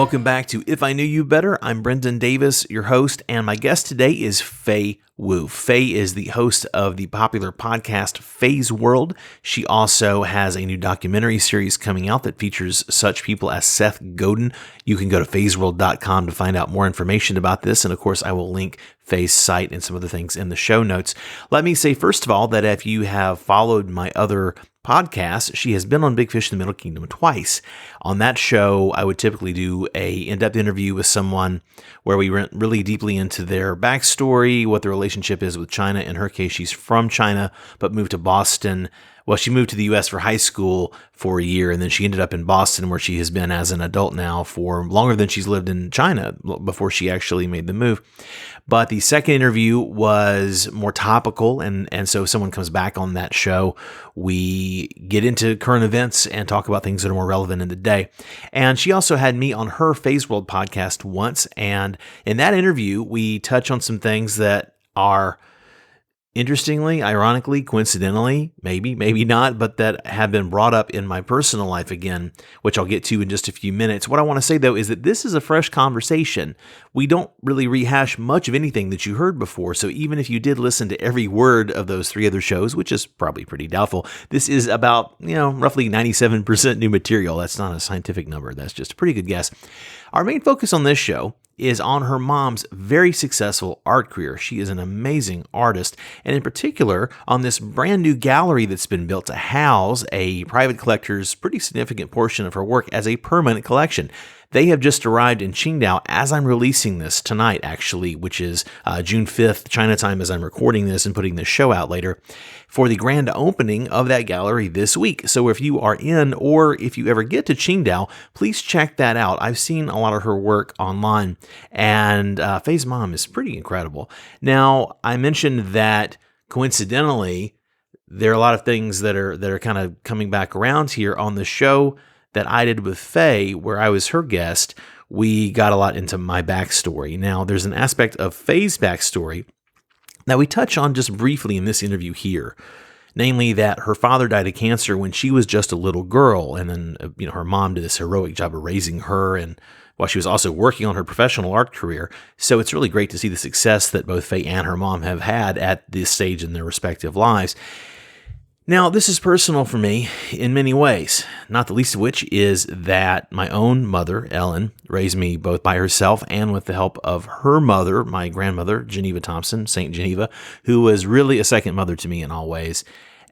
Welcome back to If I Knew You Better. I'm Brendan Davis, your host, and my guest today is FEI Wu. FEI is the host of the popular podcast FEI's World. She also has a new documentary series coming out that features such people as Seth Godin. You can go to feisworld.com to find out more information about this, and of course I will link FEI's site and some other things in the show notes. Let me say first of all that if you have followed my other podcast, she has been on Big Fish in the Middle Kingdom twice. On that show, I would typically do a in-depth interview with someone where we went really deeply into their backstory, what the relationship is with China. In her case, she's from China, but moved to Boston. Well, she moved to the U.S. for high school for a year, and then she ended up in Boston, where she has been as an adult now for longer than she's lived in China before she actually made the move. But the second interview was more topical, and so if someone comes back on that show, we get into current events and talk about things that are more relevant in the day. And she also had me on her FEI's World podcast once, and in that interview, we touch on some things that are interestingly, ironically, coincidentally, maybe not, but that have been brought up in my personal life again, which I'll get to in just a few minutes. What I want to say, though, is that this is a fresh conversation. We don't really rehash much of anything that you heard before, so even if you did listen to every word of those three other shows, which is probably pretty doubtful, this is about, roughly 97% new material. That's not a scientific number. That's just a pretty good guess. Our main focus on this show is on her mom's very successful art career. She is an amazing artist, and in particular on this brand new gallery that's been built to house a private collector's pretty significant portion of her work as a permanent collection. They have just arrived in Qingdao as I'm releasing this tonight, actually, which is June 5th, China time, as I'm recording this and putting this show out later, for the grand opening of that gallery this week. So if you are in, or if you ever get to Qingdao, please check that out. I've seen a lot of her work online, and FEI's mom is pretty incredible. Now, I mentioned that coincidentally, there are a lot of things that are kind of coming back around here on the show that I did with FEI, where I was her guest. We got a lot into my backstory. Now, there's an aspect of FEI's backstory that we touch on just briefly in this interview here, namely that her father died of cancer when she was just a little girl, and then her mom did this heroic job of raising her, and while she was also working on her professional art career. So it's really great to see the success that both FEI and her mom have had at this stage in their respective lives. Now, this is personal for me in many ways, not the least of which is that my own mother, Ellen, raised me both by herself and with the help of her mother, my grandmother, Geneva Thompson, St. Geneva, who was really a second mother to me in all ways.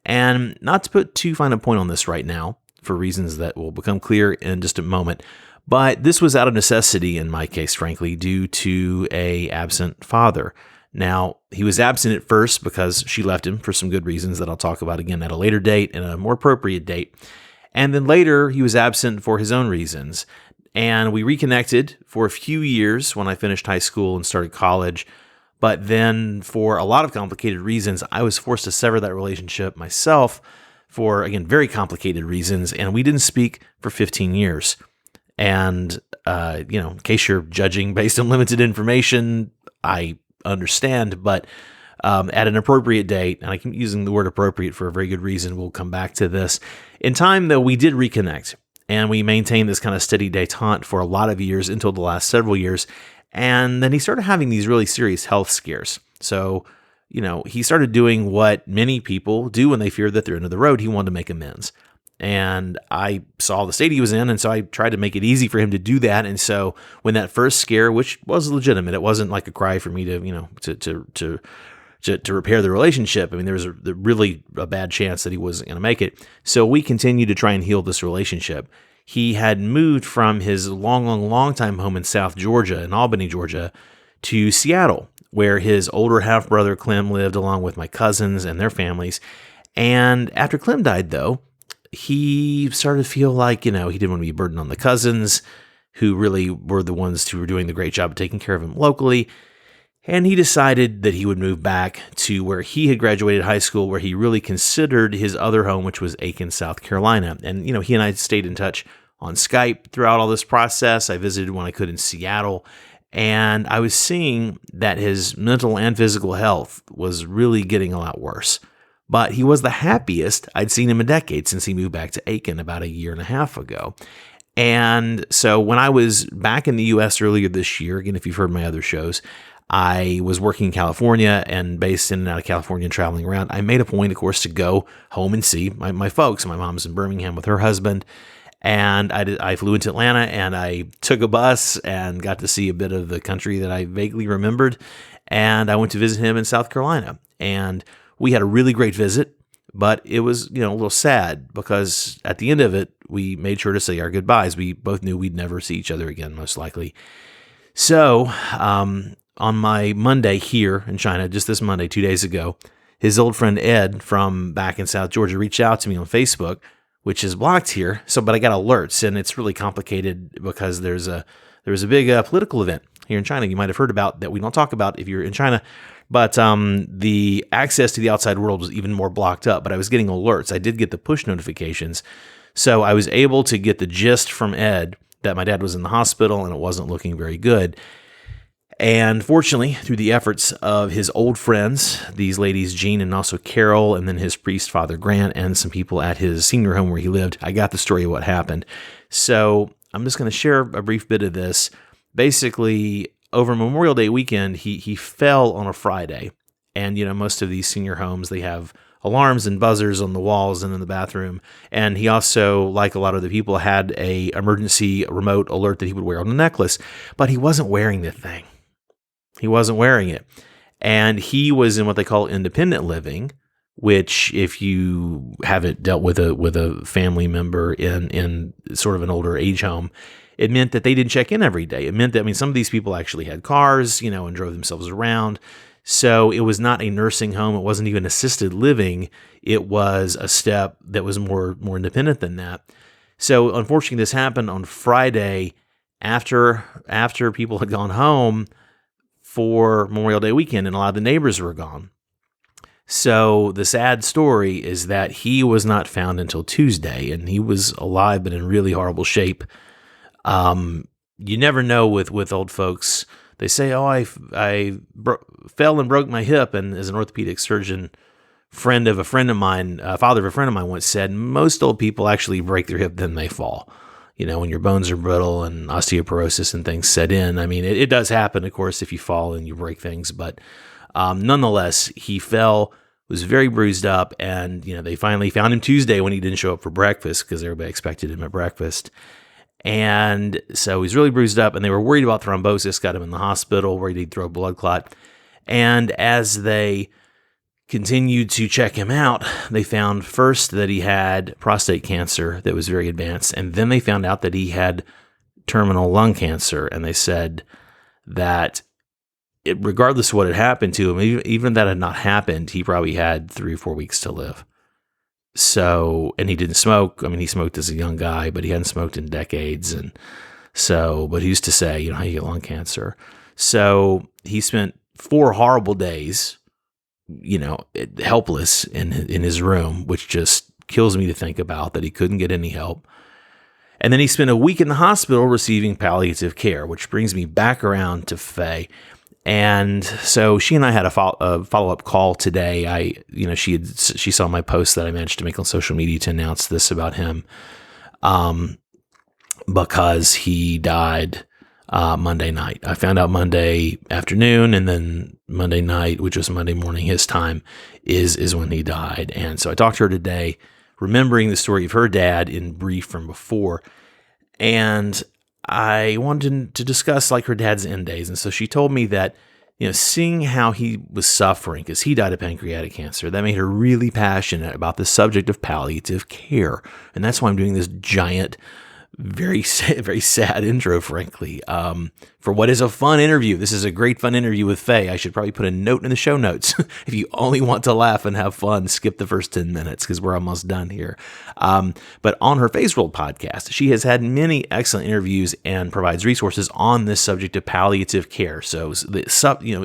And not to put too fine a point on this right now, for reasons that will become clear in just a moment, but this was out of necessity in my case, frankly, due to an absent father. Now, he was absent at first because she left him for some good reasons that I'll talk about again at a later date and a more appropriate date. And then later, he was absent for his own reasons. And we reconnected for a few years when I finished high school and started college. But then, for a lot of complicated reasons, I was forced to sever that relationship myself for, again, very complicated reasons. And we didn't speak for 15 years. And, in case you're judging based on limited information, I understand, but at an appropriate date, and I keep using the word appropriate for a very good reason, we'll come back to this. In time, though, we did reconnect, and we maintained this kind of steady detente for a lot of years until the last several years, and then he started having these really serious health scares. So, he started doing what many people do when they fear that they're end of the road. He wanted to make amends. And I saw the state he was in, and so I tried to make it easy for him to do that. And so when that first scare, which was legitimate, it wasn't like a cry for me to repair the relationship. I mean, there was really a bad chance that he wasn't going to make it. So we continued to try and heal this relationship. He had moved from his long time home in South Georgia, in Albany, Georgia, to Seattle, where his older half-brother Clem lived along with my cousins and their families. And after Clem died, though, he started to feel like, he didn't want to be a burden on the cousins, who really were the ones who were doing the great job of taking care of him locally. And he decided that he would move back to where he had graduated high school, where he really considered his other home, which was Aiken, South Carolina. And, he and I stayed in touch on Skype throughout all this process. I visited when I could in Seattle. And I was seeing that his mental and physical health was really getting a lot worse. But he was the happiest I'd seen him in a decade since he moved back to Aiken about a year and a half ago. And so when I was back in the U.S. earlier this year, again, if you've heard my other shows, I was working in California and based in and out of California and traveling around. I made a point, of course, to go home and see my folks. My mom's in Birmingham with her husband. And I flew into Atlanta and I took a bus and got to see a bit of the country that I vaguely remembered. And I went to visit him in South Carolina. And we had a really great visit. But it was, a little sad because at the end of it, we made sure to say our goodbyes. We both knew we'd never see each other again, most likely. So on my Monday here in China, just this Monday, 2 days ago, his old friend Ed from back in South Georgia reached out to me on Facebook, which is blocked here. But I got alerts, and it's really complicated because there was a big political event here in China you might have heard about that we don't talk about if you're in China. But the access to the outside world was even more blocked up. But I was getting alerts. I did get the push notifications. So I was able to get the gist from Ed that my dad was in the hospital and it wasn't looking very good. And fortunately, through the efforts of his old friends, these ladies, Jean and also Carol, and then his priest, Father Grant, and some people at his senior home where he lived, I got the story of what happened. So I'm just going to share a brief bit of this. Basically, over Memorial Day weekend, he fell on a Friday. And, most of these senior homes, they have alarms and buzzers on the walls and in the bathroom. And he also, like a lot of the people, had a emergency remote alert that he would wear on the necklace. But he wasn't wearing the thing. He wasn't wearing it. And he was in what they call independent living, which if you haven't dealt with a family member in sort of an older age home, it meant that they didn't check in every day. It meant that, some of these people actually had cars, and drove themselves around. So it was not a nursing home. It wasn't even assisted living. It was a step that was more independent than that. So unfortunately, this happened on Friday after people had gone home for Memorial Day weekend, and a lot of the neighbors were gone. So the sad story is that he was not found until Tuesday, and he was alive but in really horrible shape. You never know with old folks. They say, "Oh, I fell and broke my hip," and as an orthopedic surgeon, father of a friend of mine once said, most old people actually break their hip, then they fall. When your bones are brittle and osteoporosis and things set in. It does happen, of course, if you fall and you break things. But nonetheless, he fell, was very bruised up, and they finally found him Tuesday when he didn't show up for breakfast because everybody expected him at breakfast. And so he's really bruised up, and they were worried about thrombosis, got him in the hospital, worried he'd throw a blood clot. And as they continued to check him out, they found first that he had prostate cancer that was very advanced, and then they found out that he had terminal lung cancer, and they said that regardless of what had happened to him, even if that had not happened, he probably had 3 or 4 weeks to live. So, and he didn't smoke. He smoked as a young guy, but he hadn't smoked in decades. And so, but he used to say, how you get lung cancer. So he spent 4 horrible days, helpless in his room, which just kills me to think about that he couldn't get any help. And then he spent a week in the hospital receiving palliative care, which brings me back around to FEI. And so she and I had a follow-up call today. She saw my post that I managed to make on social media to announce this about him, because he died Monday night. I found out Monday afternoon, and then Monday night, which was Monday morning his time, is when he died. And so I talked to her today, remembering the story of her dad in brief from before, and I wanted to discuss her dad's end days. And so she told me that, seeing how he was suffering, because he died of pancreatic cancer, that made her really passionate about the subject of palliative care. And that's why I'm doing this giant, very, very sad intro, frankly, for what is a fun interview. This is a great fun interview with FEI. I should probably put a note in the show notes. If you only want to laugh and have fun, skip the first 10 minutes because we're almost done here. But on her Phase World podcast, she has had many excellent interviews and provides resources on this subject of palliative care. So,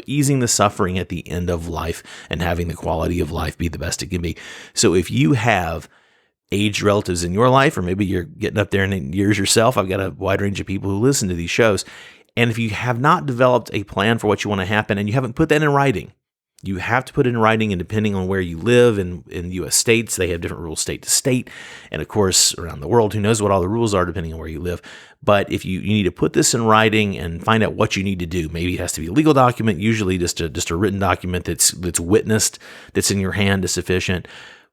easing the suffering at the end of life and having the quality of life be the best it can be. So if you have aged relatives in your life, or maybe you're getting up there in years yourself, I've got a wide range of people who listen to these shows. And if you have not developed a plan for what you want to happen and you haven't put that in writing, You have to put it in writing, and depending on where you live in U.S. states, they have different rules state to state. And of course, around the world, who knows what all the rules are depending on where you live. But if you need to put this in writing and find out what you need to do, maybe it has to be a legal document, usually just a written document that's witnessed, that's in your hand is sufficient.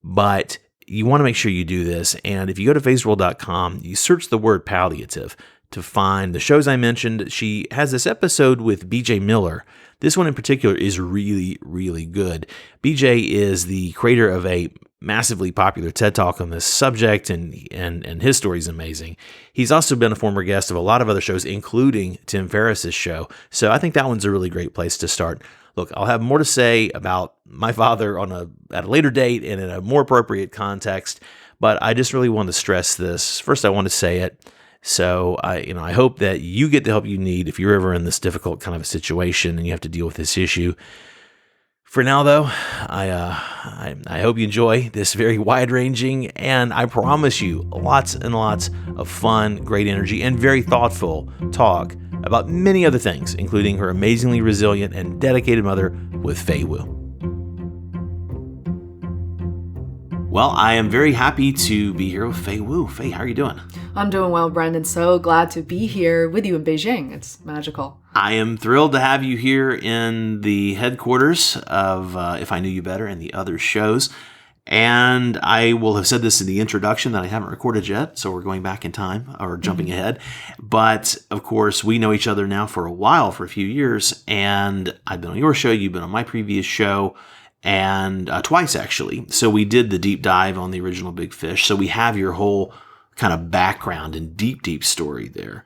But you want to make sure you do this. And if you go to phaseworld.com, you search the word palliative to find the shows I mentioned. She has this episode with BJ Miller. This one in particular is really, really good. BJ is the creator of a massively popular TED Talk on this subject, and his story is amazing. He's also been a former guest of a lot of other shows, including Tim Ferriss's show. So I think that one's a really great place to start. Look, I'll have more to say about my father at a later date and in a more appropriate context, but I just really want to stress this. First, I want to say it. So I hope that you get the help you need if you're ever in this difficult kind of a situation and you have to deal with this issue. For now, though, I hope you enjoy this very wide-ranging, and I promise you lots and lots of fun, great energy, and very thoughtful talk about many other things, including her amazingly resilient and dedicated mother with Fei Wu. Well, I am very happy to be here with Fei Wu. Fei, how are you doing? I'm doing well, Brendan. So glad to be here with you in Beijing. It's magical. I am thrilled to have you here in the headquarters of If I Knew You Better and the other shows. And I will have said this in the introduction that I haven't recorded yet, so we're going back in time or jumping ahead. But of course, we know each other now for a while, for a few years. And I've been on your show, you've been on my previous show, and twice actually. So we did the deep dive on the original Big Fish. So we have your whole kind of background and deep story there.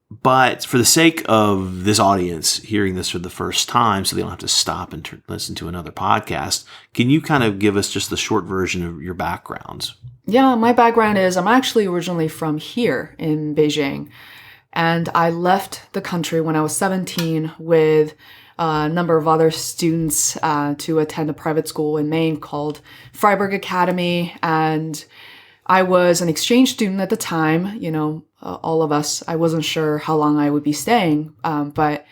But for the sake of this audience hearing this for the first time, so they don't have to stop and listen to another podcast, can you kind of give us just the short version of your backgrounds? Yeah, my background is I'm actually originally from here in Beijing. And I left the country when I was 17 with a number of other students to attend a private school in Maine called Freiburg Academy. And I was an exchange student at the time, all of us. I wasn't sure how long I would be staying, but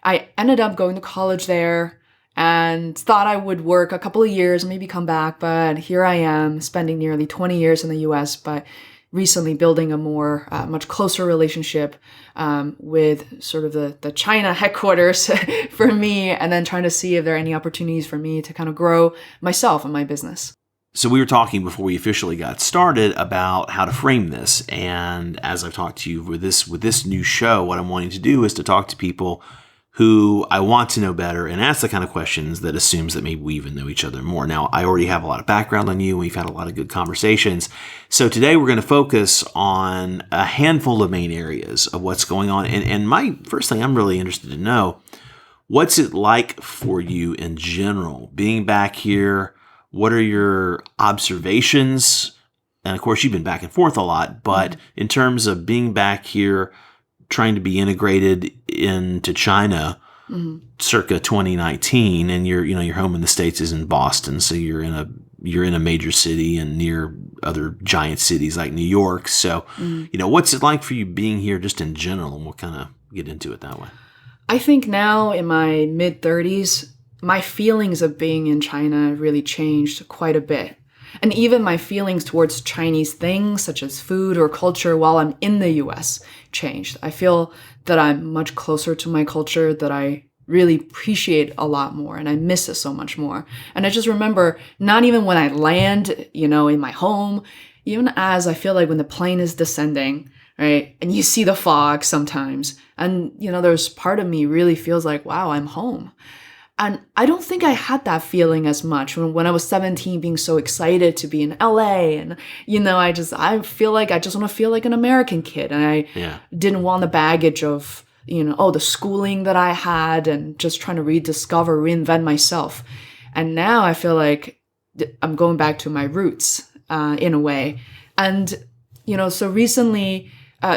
I ended up going to college there and thought I would work a couple of years, maybe come back. But here I am spending nearly 20 years in the US, but recently building a more, much closer relationship with sort of the China headquarters for me, and then trying to see if there are any opportunities for me to kind of grow myself and my business. So we were talking before we officially got started about how to frame this. And as I've talked to you with this new show, what I'm wanting to do is to talk to people who I want to know better and ask the kind of questions that assumes that maybe we even know each other more. Now, I already have a lot of background on you. We've had a lot of good conversations. So today we're going to focus on a handful of main areas of what's going on. And my first thing I'm really interested to know, what's it like for you in general, being back here? What are your observations? And of course, you've been back and forth a lot, but in terms of being back here, trying to be integrated into China, circa 2019, and your home in the States is in Boston, so you're in a major city and near other giant cities like New York. So, what's it like for you being here just in general? And we'll kind of get into it that way. I think now in my mid-30s, my feelings of being in China really changed quite a bit. And even my feelings towards Chinese things, such as food or culture, while I'm in the US, changed. I feel that I'm much closer to my culture, that I really appreciate a lot more, and I miss it so much more. And I just remember, not even when I land, in my home, even as I feel like when the plane is descending, right, and you see the fog sometimes, and, there's part of me really feels like, wow, I'm home. And I don't think I had that feeling as much when I was 17, being so excited to be in LA. And, I feel like I just want to feel like an American kid. And I didn't want the baggage of, the schooling that I had and just trying to reinvent myself. And now I feel like I'm going back to my roots in a way. And, so recently,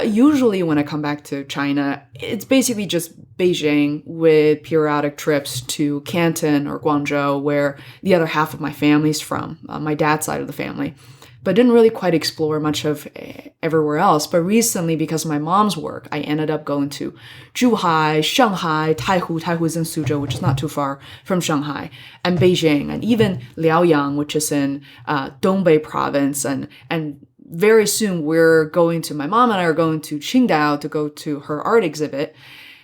usually when I come back to China, it's basically just Beijing with periodic trips to Canton or Guangzhou, where the other half of my family's from, my dad's side of the family. but didn't really quite explore much of everywhere else. But recently, because of my mom's work, I ended up going to Zhuhai, Shanghai, Taihu. Taihu is in Suzhou, which is not too far from Shanghai, and Beijing, and even Liaoyang, which is in Dongbei province. And very soon, my mom and I are going to Qingdao to go to her art exhibit.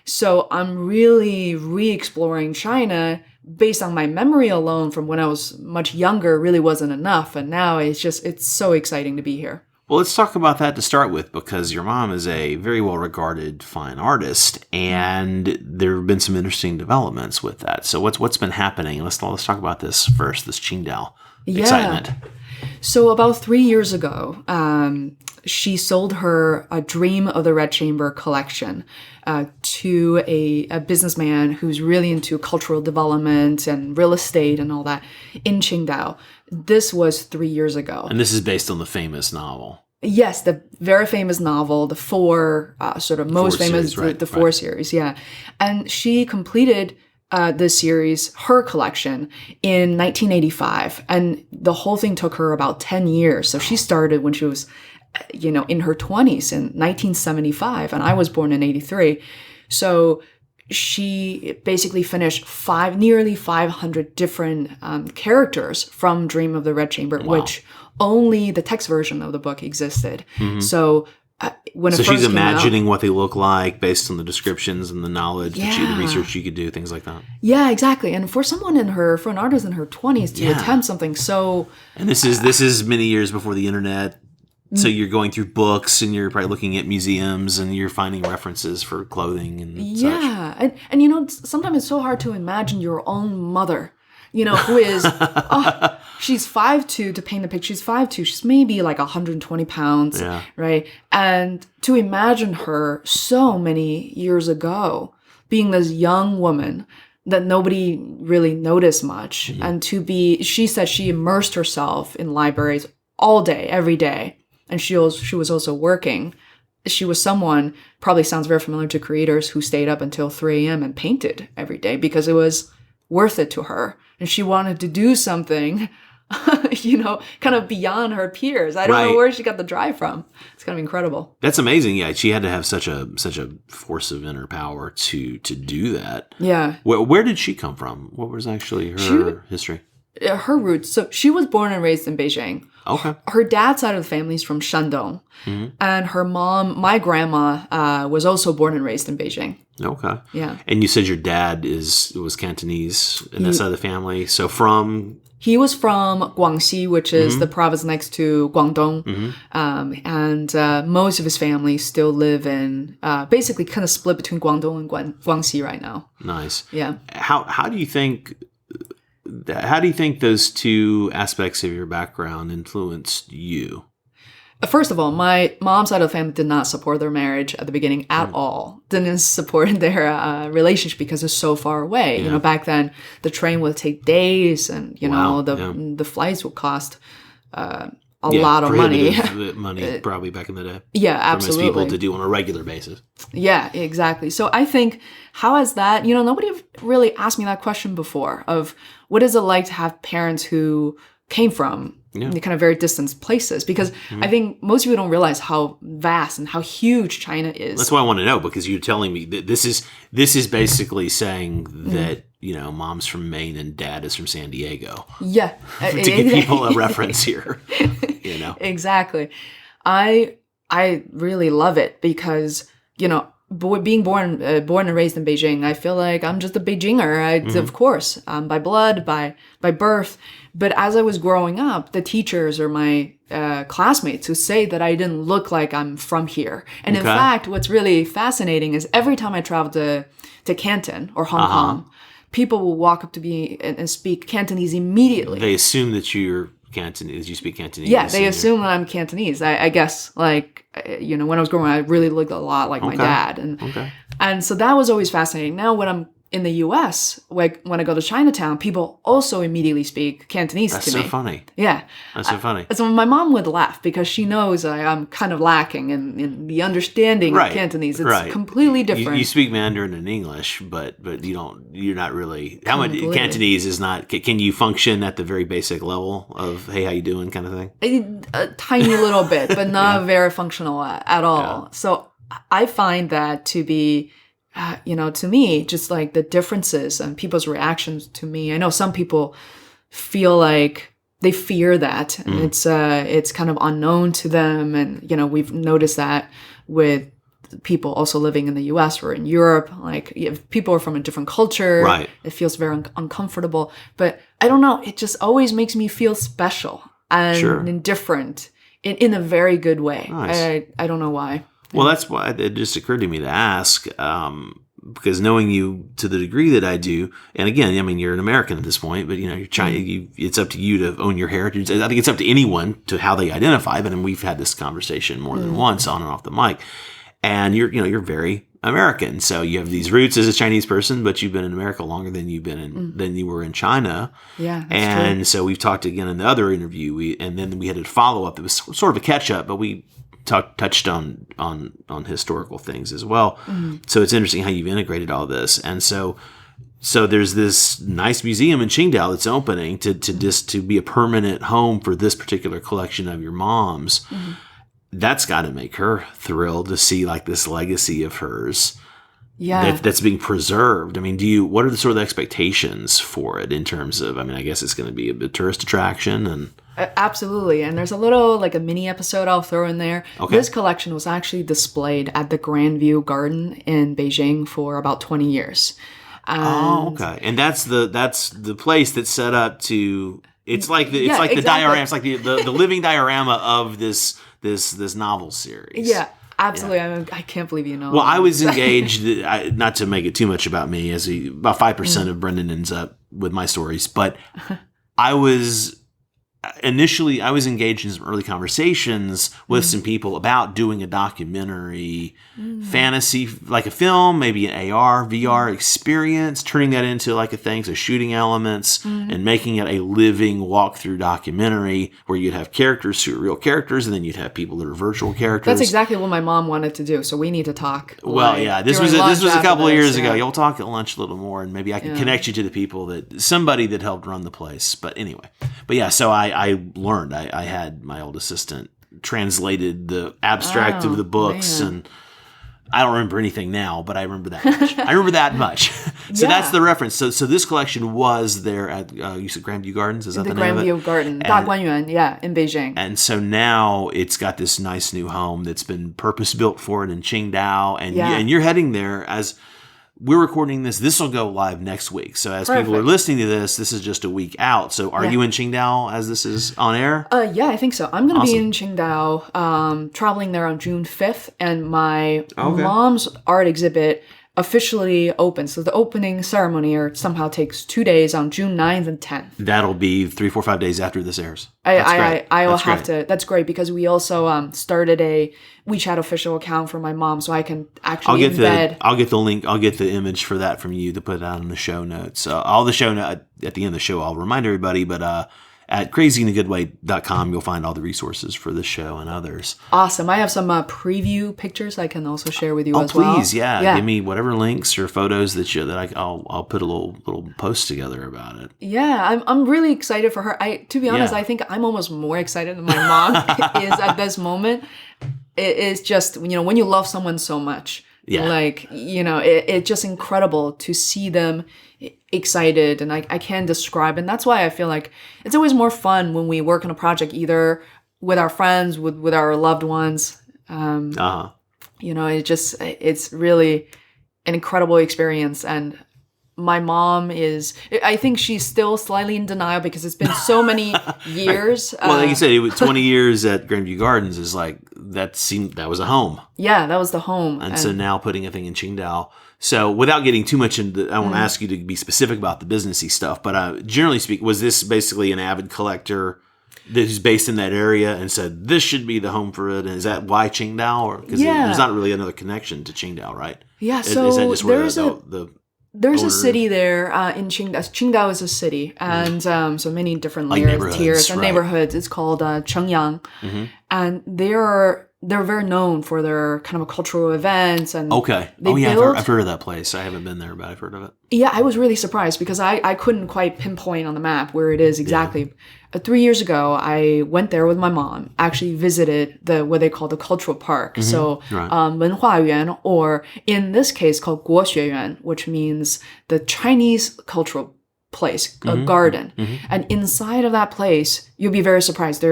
So I'm really re-exploring China based on my memory alone from when I was much younger really wasn't enough. And now it's so exciting to be here. Well, let's talk about that to start with, because your mom is a very well-regarded fine artist, and there have been some interesting developments with that. So what's been happening? Let's talk about this first, this Qingdao excitement. So about 3 years ago, she sold her A Dream of the Red Chamber collection to a businessman who's really into cultural development and real estate and all that in Qingdao. This was 3 years ago. And this is based on the famous novel. Yes, the very famous novel, the four sort of most famous, series, the four series, yeah. And she completed this series, her collection, in 1985. And the whole thing took her about 10 years. So she started when she was, in her 20s in 1975. And I was born in 83. So she basically finished nearly 500 different characters from Dream of the Red Chamber, which only the text version of the book existed. Mm-hmm. So when she's imagining what they look like based on the descriptions and the knowledge, the research you could do, things like that. Yeah, exactly. And for an artist in her 20s to attempt something so... And this is many years before the internet. So you're going through books and you're probably looking at museums and you're finding references for clothing and such. Yeah. And sometimes it's so hard to imagine your own mother, who is, she's 5'2", to paint the picture, she's 5'2", she's maybe like 120 pounds, right? And to imagine her so many years ago being this young woman that nobody really noticed much, and she said she immersed herself in libraries all day, every day. And she was also working. She was someone, probably sounds very familiar to creators, who stayed up until 3 a.m. and painted every day because it was worth it to her. And she wanted to do something, kind of beyond her peers. I don't know where she got the drive from. It's kind of incredible. That's amazing. Yeah, she had to have such a force of inner power to do that. Yeah. Where did she come from? What was actually her history? Her roots. So she was born and raised in Beijing. Okay. Her dad's side of the family is from Shandong. Mm-hmm. And her mom, my grandma, was also born and raised in Beijing. Okay. Yeah. And you said your dad was Cantonese in that side of the family. So he was from Guangxi, which is the province next to Guangdong. Mm-hmm. And most of his family still live in, basically kind of split between Guangdong and Guangxi right now. Nice. Yeah. How do you think those two aspects of your background influenced you? First of all, my mom's side of the family did not support their marriage at the beginning at all. Didn't support their relationship because it's so far away. Yeah. Back then the train would take days, and the flights would cost a lot of money. Money probably back in the day. Yeah, absolutely. For most people to do on a regular basis. Yeah, exactly. So I think, how has that, nobody really asked me that question before, of what is it like to have parents who came from the kind of very distant places? Because I think most people don't realize how vast and how huge China is. That's what I want to know, because you're telling me that this is basically saying that mom's from Maine and dad is from San Diego. Yeah, to give people a reference here. Exactly. I really love it because being born and raised in Beijing, I feel like I'm just a Beijinger, of course, by blood, by birth. But as I was growing up, the teachers or my classmates who say that I didn't look like I'm from here. And in fact, what's really fascinating is every time I traveled to Canton or Hong Kong, people will walk up to me and speak Cantonese immediately. They assume that you're Cantonese. You speak Cantonese. Yeah, they assume that I'm Cantonese. I guess, when I was growing up, I really looked a lot like my dad. And so that was always fascinating. Now when I'm in the US, like when I go to Chinatown, people also immediately speak Cantonese That's to so me. funny. Yeah. That's so funny. So my mom would laugh because she knows I'm kind of lacking in the understanding of Cantonese. It's completely different. You speak Mandarin and English, but you're not really, how much Cantonese is not, can you function at the very basic level of, hey, how you doing kind of thing? A tiny little bit, but not very functional at all. Yeah. So I find that to be, to me, just like the differences and people's reactions to me. I know some people feel like they fear that, and it's kind of unknown to them. And, we've noticed that with people also living in the US or in Europe. Like, if people are from a different culture, it feels very uncomfortable. But I don't know, it just always makes me feel special and different in a very good way. Nice. I don't know why. Well, that's why it just occurred to me to ask, because knowing you to the degree that I do, and again, I mean, you're an American at this point, but you're Chinese. It's up to you to own your heritage. I think it's up to anyone to how they identify. But we've had this conversation more than once on and off the mic, and you're very American. So you have these roots as a Chinese person, but you've been in America longer than you've been in than you were in China. Yeah, that's and true. So we've talked again in the other interview, and then we had a follow up. It was sort of a catch up, but we touched on historical things as well. So it's interesting how you've integrated all this. And so there's this nice museum in Qingdao that's opening to be a permanent home for this particular collection of your mom's. That's got to make her thrilled to see like this legacy of hers. Yeah. That's being preserved. I mean, what are the sort of expectations for it in terms of, I guess it's going to be a tourist attraction and... Absolutely. And there's a little, like a mini episode I'll throw in there. Okay. This collection was actually displayed at the Grandview Garden in Beijing for about 20 years. Okay. And that's the place that's set up to, it's like the diorama, it's like the living diorama of this novel series. Yeah. Absolutely. Yeah. I can't believe you know. Well, I was engaged, not to make it too much about me, about 5% of Brendan ends up with my stories, but I was engaged in some early conversations with some people about doing a documentary fantasy, like a film, maybe an AR, VR experience, turning that into like a thing, so shooting elements and making it a living walkthrough documentary where you'd have characters who are real characters and then you'd have people that are virtual characters. That's exactly what my mom wanted to do, so we need to talk. Well, this was a couple of years ago. You'll talk at lunch a little more and maybe I can connect you to the people somebody that helped run the place. But anyway, so I learned. I had my old assistant translated the abstract of the books, and I don't remember anything now, but I remember that much. So that's the reference. So this collection was there at you said Grandview Gardens. Is that the name of it? Grandview Garden, Daguanyuan, in Beijing. And so now it's got this nice new home that's been purpose built for it in Qingdao, and you're heading there as. We're recording this. This will go live next week. So as people are listening to this is just a week out. So are you in Qingdao as this is on air? Yeah, I think so. I'm going to be in Qingdao, traveling there on June 5th. And my mom's art exhibit officially opens. So the opening ceremony somehow takes 2 days on June 9th and 10th. That'll be 3, 4, 5 days after this airs. I will have to. That's great because we also started a WeChat official account for my mom, so I can actually embed. I'll get the link. I'll get the image for that from you to put out in the show notes. All the show notes at the end of the show. I'll remind everybody, but at crazyinagoodway.com, you'll find all the resources for this show and others. Awesome. I have some preview pictures I can also share with you as well. Oh, please, yeah. Give me whatever links or photos I'll put a little post together about it. Yeah, I'm really excited for her. To be honest, I think I'm almost more excited than my mom is at this moment. It is just, when you love someone so much, it's just incredible to see them excited, and I can't describe. And that's why I feel like it's always more fun when we work on a project, either with our friends, with our loved ones. It's really an incredible experience. And my mom I think she's still slightly in denial because it's been so many years. Well, like you said, 20 years at Grandview Gardens is like, that was a home. Yeah, that was the home. And so now putting a thing in Qingdao. So without getting too much into, I won't ask you to be specific about the businessy stuff, but generally speaking, was this basically an avid collector that is based in that area and said, this should be the home for it? And is that why Qingdao? Because there's not really another connection to Qingdao, right? Yeah, so is that just where the There's Or, a city there in Qingdao. Qingdao is a city, and so many different Like layers, neighborhoods, tiers, and right. neighborhoods. It's called Chengyang, and they're very known for their kind of cultural events. And okay. they Oh, yeah, build, I've heard of that place. I haven't been there, but I've heard of it. Yeah, I was really surprised because I couldn't quite pinpoint on the map where it is exactly. 3 years ago, I went there with my mom, actually visited what they call the cultural park. So, Right. 文化园, or in this case called 国学园, which means the Chinese cultural place, a garden. And inside of that place, you'll be very surprised.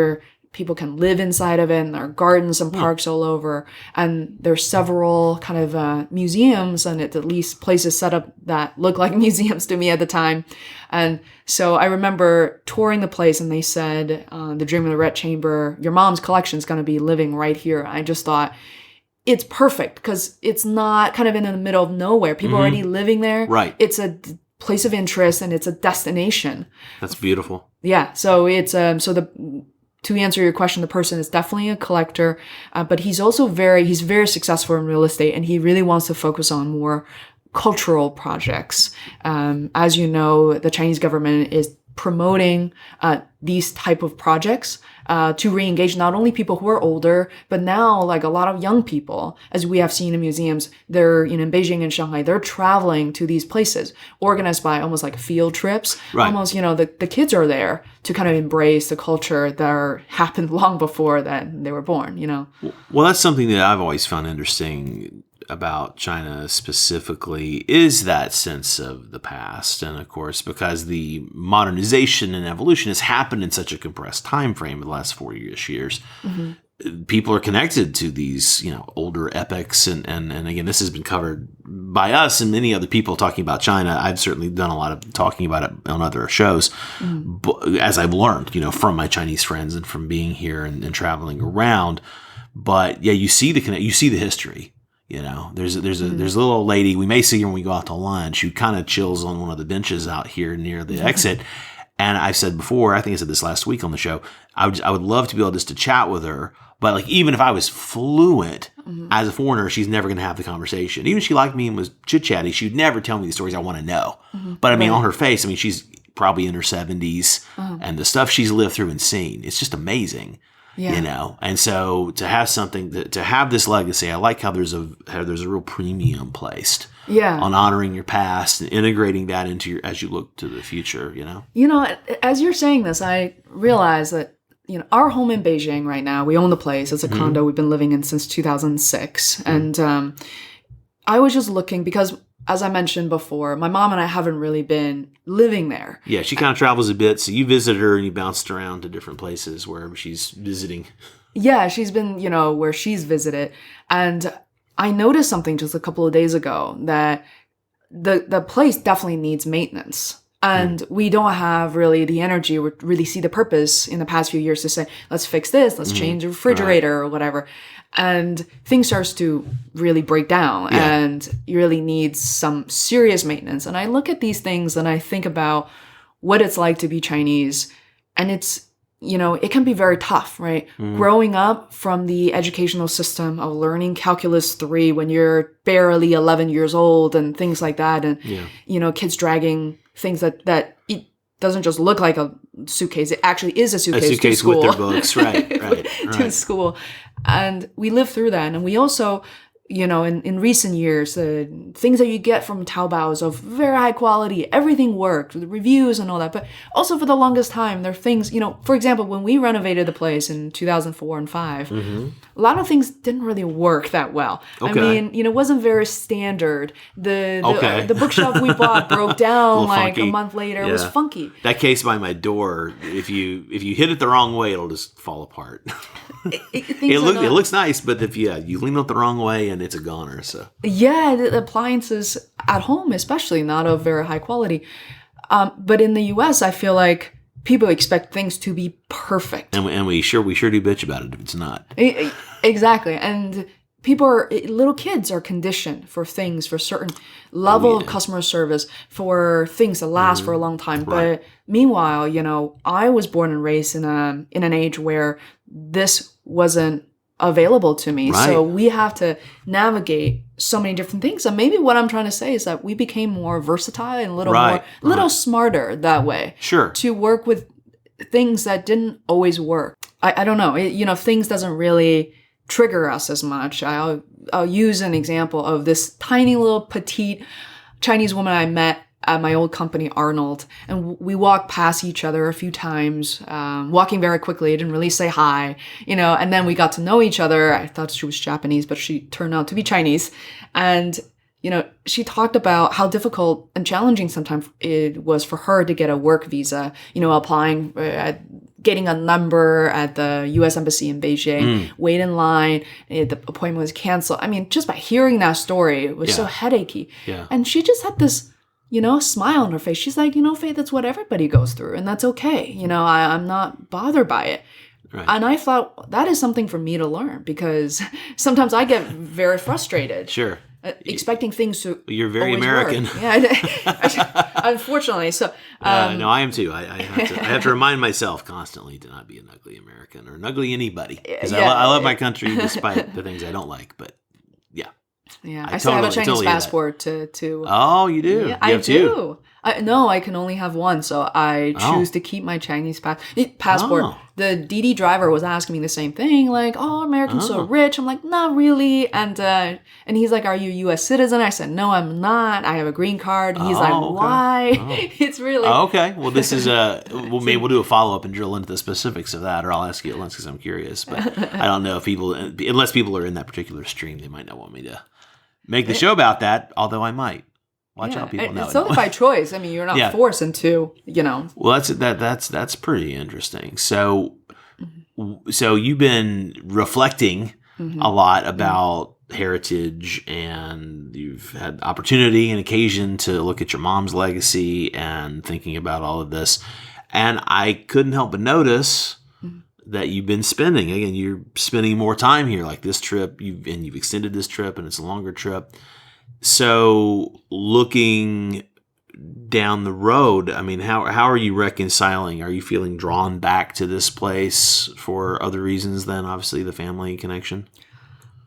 People can live inside of it, and there are gardens and parks all over. And there's several kind of museums, and at least places set up that look like museums to me at the time. And so I remember touring the place, and they said, the Dream of the Red Chamber, your mom's collection is going to be living right here. I just thought, it's perfect because it's not kind of in the middle of nowhere. People are already living there. Right. It's a place of interest, and it's a destination. That's beautiful. Yeah. So it's to answer your question, the person is definitely a collector, but he's also he's very successful in real estate, and he really wants to focus on more cultural projects. As you know, the Chinese government is promoting these type of projects to re-engage not only people who are older, but now like a lot of young people, as we have seen in museums. They're in Beijing and Shanghai, they're traveling to these places, organized by almost like field trips. Right. Almost, the kids are there to kind of embrace the culture that happened long before that they were born, Well, that's something that I've always found interesting about China specifically, is that sense of the past. And of course, because the modernization and evolution has happened in such a compressed time frame in the last 40-ish years, people are connected to these, older epics. And again, this has been covered by us and many other people talking about China. I've certainly done a lot of talking about it on other shows, but as I've learned, from my Chinese friends and from being here and traveling around. But yeah, you see the history. There's a little old lady. We may see her when we go out to lunch, who kind of chills on one of the benches out here near the exit. And I've said before, I think I said this last week on the show, I would love to be able just to chat with her. But like, even if I was fluent as a foreigner, she's never going to have the conversation. Even if she liked me and was chit chatty, she'd never tell me the stories I want to know. But I mean, on her face, she's probably in her 70s, and the stuff she's lived through and seen, it's just amazing. Yeah. And so to have something to have this legacy, I like how there's a real premium placed on honoring your past and integrating that into as you look to the future. As you're saying this, I realize that our home in Beijing right now, we own the place. It's a condo we've been living in since 2006, and I was just looking because, as I mentioned before, my mom and I haven't really been living there. Yeah, she kind of travels a bit, so you visited her and you bounced around to different places wherever she's visiting. Yeah, she's been, where she's visited. And I noticed something just a couple of days ago, that the place definitely needs maintenance. And we don't have really the energy or really see the purpose in the past few years to say, let's fix this, let's change the refrigerator or whatever. And things starts to really break down and you really need some serious maintenance. And I look at these things and I think about what it's like to be Chinese. And it's, it can be very tough, right? Growing up from the educational system of learning calculus 3 when you're barely 11 years old and things like that. And, kids dragging things that it doesn't just look like a suitcase. It actually is a suitcase to school. With their books, right. To school. And we lived through that. And we also, in recent years, the things that you get from Taobao is of very high quality. Everything worked, the reviews and all that. But also for the longest time, there are things, for example, when we renovated the place in 2004 and 5, a lot of things didn't really work that well. Okay. It wasn't very standard. The bookshelf we bought broke down like funky. A month later. It was funky. That case by my door, if you hit it the wrong way, it'll just fall apart. It looks nice, but if you lean it the wrong way, and it's a goner. So the appliances at home, especially, not of very high quality. But in the U.S., I feel like people expect things to be perfect, and we sure do bitch about it if it's not. Exactly, and little kids are conditioned for things, for certain level of customer service, for things that last for a long time. Right. But meanwhile, I was born and raised in an age where this wasn't available to me. Right. So we have to navigate so many different things. And maybe what I'm trying to say is that we became more versatile and a little Right, more, little smarter that way. Sure. To work with things that didn't always work. I don't know. Things doesn't really trigger us as much. I'll use an example of this tiny little petite Chinese woman I met at my old company, Arnold, and we walked past each other a few times, walking very quickly. I didn't really say hi, and then we got to know each other. I thought she was Japanese, but she turned out to be Chinese. And, she talked about how difficult and challenging sometimes it was for her to get a work visa, applying, getting a number at the U.S. Embassy in Beijing, wait in line, the appointment was canceled. I mean, just by hearing that story, it was so headachy. Yeah. And she just had this smile on her face. She's like, Faye, that's what everybody goes through, and that's okay. I'm not bothered by it. Right. And I thought that is something for me to learn, because sometimes I get very frustrated. Sure. Expecting things to You're very American. Work. Yeah, unfortunately. So no, I am too. I have to remind myself constantly to not be an ugly American or an ugly anybody, because I love my country despite the things I don't like. But yeah, I still have a Chinese passport to. Oh, you do? Yeah, I do. No, I can only have one, so I choose to keep my Chinese passport. Oh. The DD driver was asking me the same thing, like, "Oh, Americans so rich." I'm like, "Not really." And he's like, "Are you a U.S. citizen?" I said, "No, I'm not. I have a green card." And he's like, "Why?" It's really okay. Well, this is maybe we'll do a follow up and drill into the specifics of that, or I'll ask you at once because I'm curious. But I don't know if unless people are in that particular stream, they might not want me to make the show about that. Although I might. Watch out, people know. It's only by choice. I mean, you're not forced into, Well, that's pretty interesting. So you've been reflecting a lot about heritage, and you've had opportunity and occasion to look at your mom's legacy and thinking about all of this. And I couldn't help but notice that you've been spending. Again, you're spending more time here, like this trip. You've extended this trip, and it's a longer trip. So looking down the road, I mean, how are you reconciling? Are you feeling drawn back to this place for other reasons than obviously the family connection?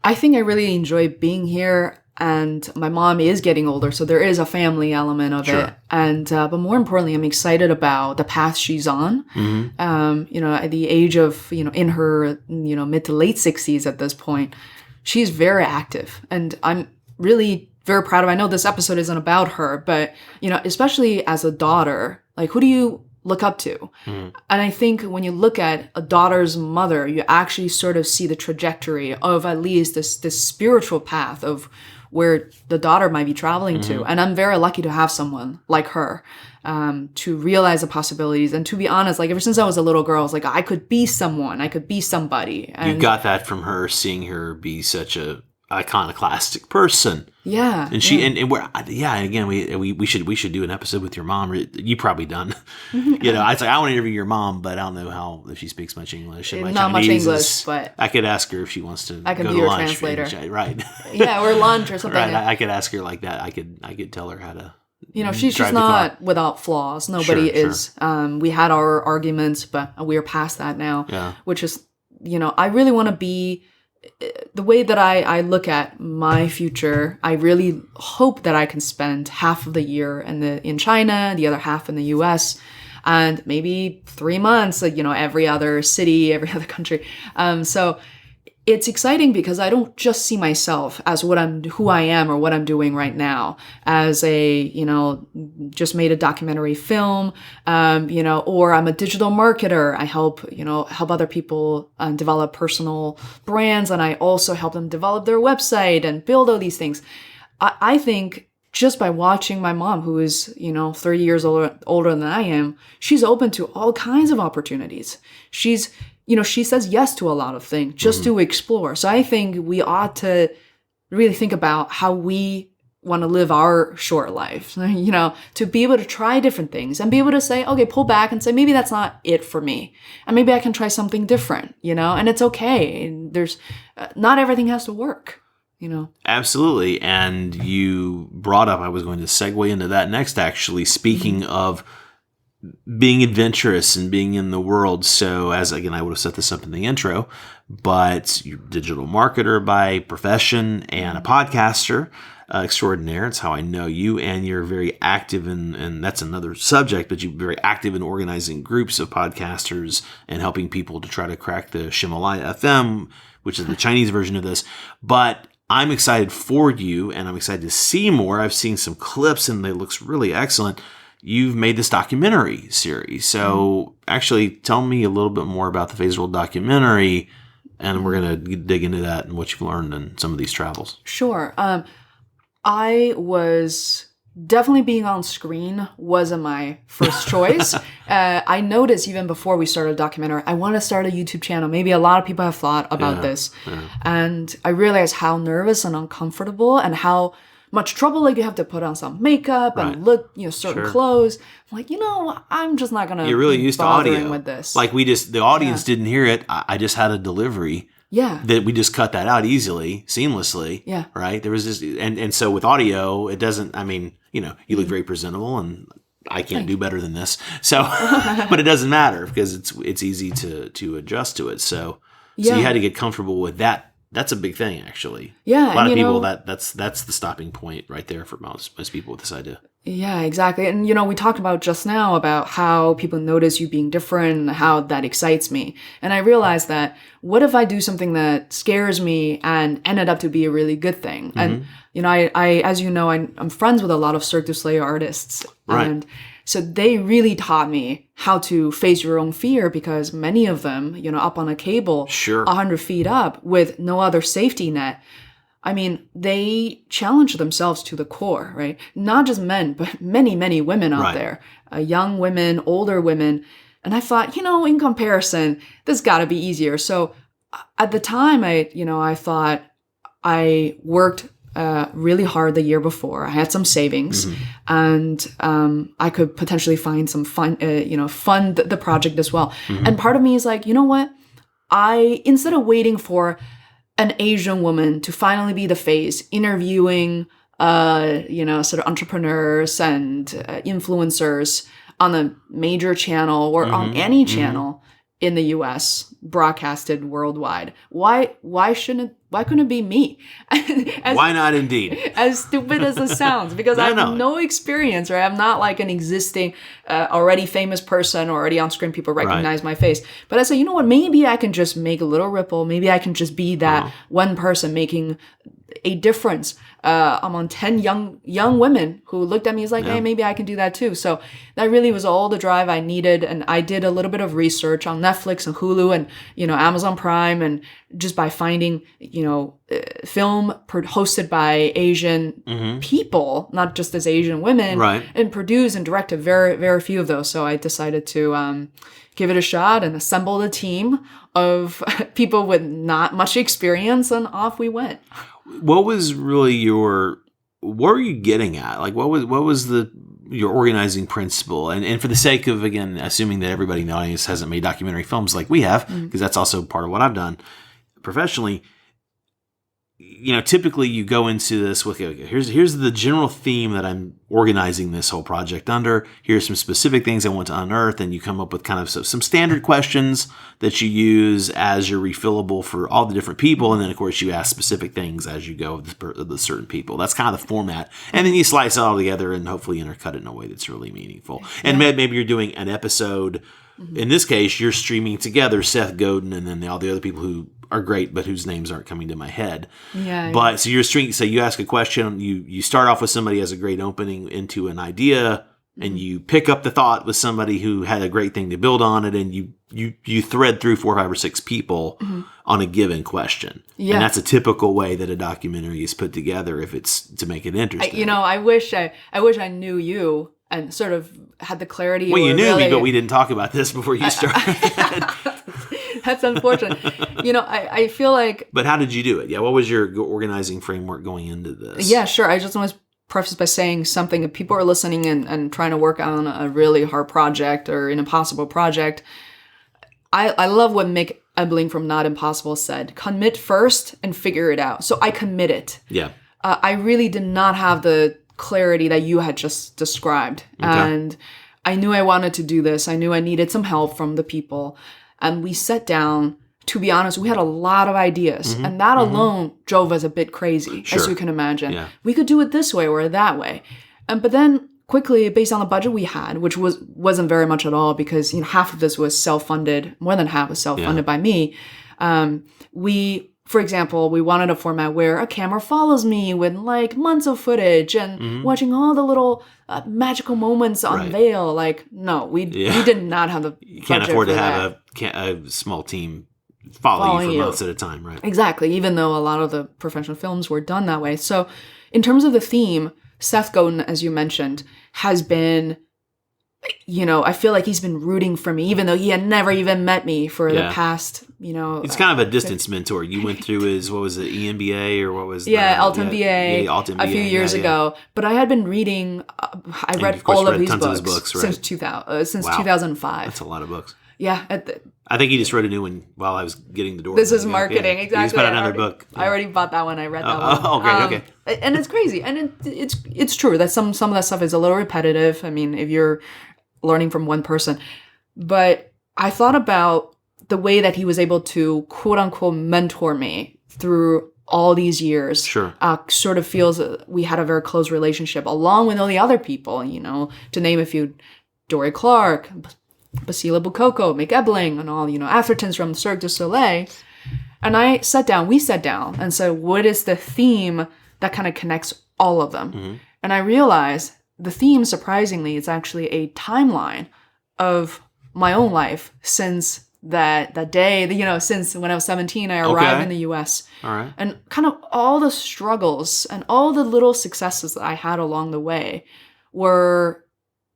I think I really enjoy being here, and my mom is getting older, so there is a family element of it. And but more importantly, I'm excited about the path she's on. At the age of in her mid to late 60s at this point, she's very active, and I'm really very proud of. I know this episode isn't about her, but especially as a daughter, like, who do you look up to? And I think when you look at a daughter's mother, you actually sort of see the trajectory of at least this spiritual path of where the daughter might be traveling to. And I'm very lucky to have someone like her to realize the possibilities. And to be honest, like, ever since I was a little girl, I was like, I could be someone, I could be somebody. And you got that from her, seeing her be such a iconoclastic person. Yeah. And she and we're again we should do an episode with your mom. You probably done. I was like, I want to interview your mom, but I don't know if she speaks much English. And my not Chinese much English, but I could ask her if she wants to I can go be to your lunch. translator. Right. Yeah, or lunch or something. Right. I could ask her like that. I could tell her how to she's not without flaws. Nobody is. Sure. We had our arguments, but we are past that now. Yeah. Which is, I really want to be the way that I look at my future. I really hope that I can spend half of the year in China, the other half in the US, and maybe 3 months, every other city, every other country. So it's exciting because I don't just see myself as who I am or what I'm doing right now as just made a documentary film, or I'm a digital marketer. I help other people develop personal brands, and I also help them develop their website and build all these things. I think just by watching my mom, who is, 30 years older than I am, she's open to all kinds of opportunities. She says yes to a lot of things just to explore. So I think we ought to really think about how we want to live our short life, to be able to try different things and be able to say, okay, pull back and say, maybe that's not it for me. And maybe I can try something different, and it's okay. And there's not everything has to work, Absolutely. And you brought up, I was going to segue into that next, actually, speaking of being adventurous and being in the world. So as again, I would have set this up in the intro, but you're a digital marketer by profession and a podcaster extraordinaire. It's how I know you, and you're very active in, and that's another subject, but you're very active in organizing groups of podcasters and helping people to try to crack the Himalaya FM, which is the Chinese version of this. But I'm excited for you, and I'm excited to see more. I've seen some clips, and it looks really excellent. You've made this documentary series. So actually tell me a little bit more about the Phase World documentary, and we're going to dig into that and what you've learned in some of these travels. Sure. I was definitely being on screen wasn't my first choice. I noticed even before we started a documentary, I want to start a YouTube channel. Maybe a lot of people have thought about this. Yeah. And I realized how nervous and uncomfortable and how much trouble like you have to put on some makeup and look, certain clothes. I'm like, I'm just not gonna. You're really used to audio with this. Like the audience didn't hear it. I just had a delivery. Yeah. That we just cut that out easily, seamlessly. Yeah. Right. There was this, and so with audio, it doesn't. I mean, you look very presentable, and I can't do better than this. So, but it doesn't matter because it's easy to adjust to it. So you had to get comfortable with that. That's a big thing, actually. Yeah, a lot of people that's the stopping point right there for most people with this idea. Yeah, exactly. And we talked about just now about how people notice you being different and how that excites me. And I realized that what if I do something that scares me and ended up to be a really good thing? And I as I'm friends with a lot of Cirque du Soleil artists, and so they really taught me how to face your own fear, because many of them, up on a cable, 100 feet up with no other safety net. I mean, they challenge themselves to the core, right? Not just men, but many, many women out there, young women, older women. And I thought, in comparison, this got to be easier. So at the time, I thought I worked really hard the year before. I had some savings, and I could potentially find some fund the project as well. And part of me is like, what? Instead of waiting for an Asian woman to finally be the face, interviewing, sort of entrepreneurs and influencers on a major channel or on any channel in the U.S. broadcasted worldwide. Why couldn't it be me? Why not, indeed? As stupid as it sounds, because I have no experience, right? I'm not like an existing, already famous person or already on screen. People recognize my face. But I said, you know what? Maybe I can just make a little ripple. Maybe I can just be that one person making a difference among 10 young women who looked at me as like, hey, maybe I can do that too. So that really was all the drive I needed. And I did a little bit of research on Netflix and Hulu and, Amazon Prime, and just by finding, film hosted by Asian people, not just as Asian women, and produced and directed very, very few of those. So I decided to give it a shot and assemble a team of people with not much experience, and off we went. What was really what were you getting at? Like, what was your organizing principle? And for the sake of, again, assuming that everybody in the audience hasn't made documentary films like we have, because that's also part of what I've done professionally, typically you go into this with, okay, here's the general theme that I'm organizing this whole project under. Here's some specific things I want to unearth, and you come up with kind of some standard questions that you use as your refillable for all the different people, and then of course you ask specific things as you go of the certain people. That's kind of the format, and then you slice it all together and hopefully intercut it in a way that's really meaningful. And maybe you're doing an episode. In this case, you're streaming together Seth Godin and then all the other people who are great, but whose names aren't coming to my head. But so you're streaming. So you ask a question. You start off with somebody who has a great opening into an idea, and you pick up the thought with somebody who had a great thing to build on it, and you thread through 4, 5, or 6 people on a given question. And that's a typical way that a documentary is put together if it's to make it interesting. I wish I knew you and sort of had the clarity. Well, you knew me, but we didn't talk about this before you started. That's unfortunate. I feel like... But how did you do it? Yeah, what was your organizing framework going into this? Yeah, sure. I just want to preface by saying something. If people are listening and trying to work on a really hard project or an impossible project, I love what Mick Ebling from Not Impossible said. Commit first and figure it out. So I committed. Yeah. I really did not have the clarity that you had just described. Okay. And I knew I wanted to do this. I knew I needed some help from the people. And we sat down. To be honest, we had a lot of ideas. And that alone drove us a bit crazy, as you can imagine. Yeah. We could do it this way or that way. But then quickly, based on the budget we had, which wasn't very much at all because half of this was self-funded, more than half was self-funded by me. For example, we wanted a format where a camera follows me with like months of footage and watching all the little magical moments unveil. Like, no, we did not have the You can't afford to have a small team following you for months at a time, right? Exactly, even though a lot of the professional films were done that way. So in terms of the theme, Seth Godin, as you mentioned, has been, I feel like he's been rooting for me, even though he had never even met me for the past, It's kind of a distance mentor. You went through his, what was it, EMBA or what was Alton BA a few years ago. But I had been reading, I read all of these books since 2005. That's a lot of books. Yeah. I think he just wrote a new one while I was getting the door. This is marketing, exactly. He just put out another book. I already bought that one. I read that one. Oh, okay. And it's crazy. And it's true that some of that stuff is a little repetitive. I mean, if you're learning from one person. But I thought about the way that he was able to, quote unquote, mentor me through all these years. Sure. Sort of feels we had a very close relationship, along with all the other people, to name a few, Dory Clark, Basila Bukoko, Mick Ebling, and all, Athertons from Cirque du Soleil. And we sat down and said, what is the theme that kind of connects all of them? And I realized the theme, surprisingly, is actually a timeline of my own life since that day, since when I was 17, I arrived in the US. All right. And kind of all the struggles and all the little successes that I had along the way were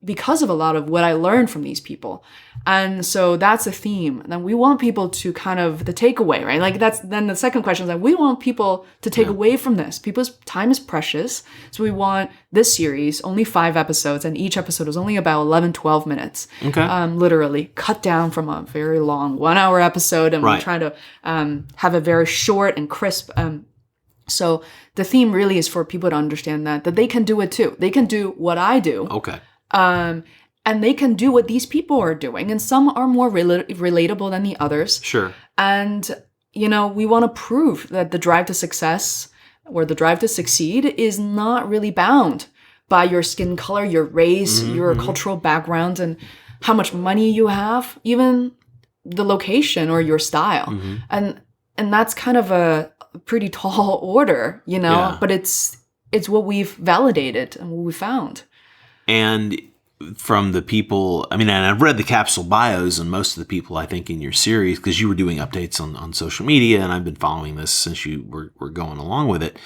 because of a lot of what I learned from these people. And so that's a theme. And then we want people to kind of, the takeaway, right? Like then the second question is that we want people to take away from this. People's time is precious. So we want this series, only 5 episodes, and each episode is only about 11, 12 minutes. Okay. Literally cut down from a very long 1-hour episode. And we're trying to have a very short and crisp. So the theme really is for people to understand that they can do it too. They can do what I do. Okay. And they can do what these people are doing. And some are more relatable than the others. Sure. And, we want to prove that the drive to success or the drive to succeed is not really bound by your skin color, your race, your cultural background, and how much money you have, even the location or your style. And that's kind of a pretty tall order, but it's what we've validated and what we found. And from the people, and I've read the capsule bios on most of the people, I think, in your series, because you were doing updates on social media, and I've been following this since you were going along with it.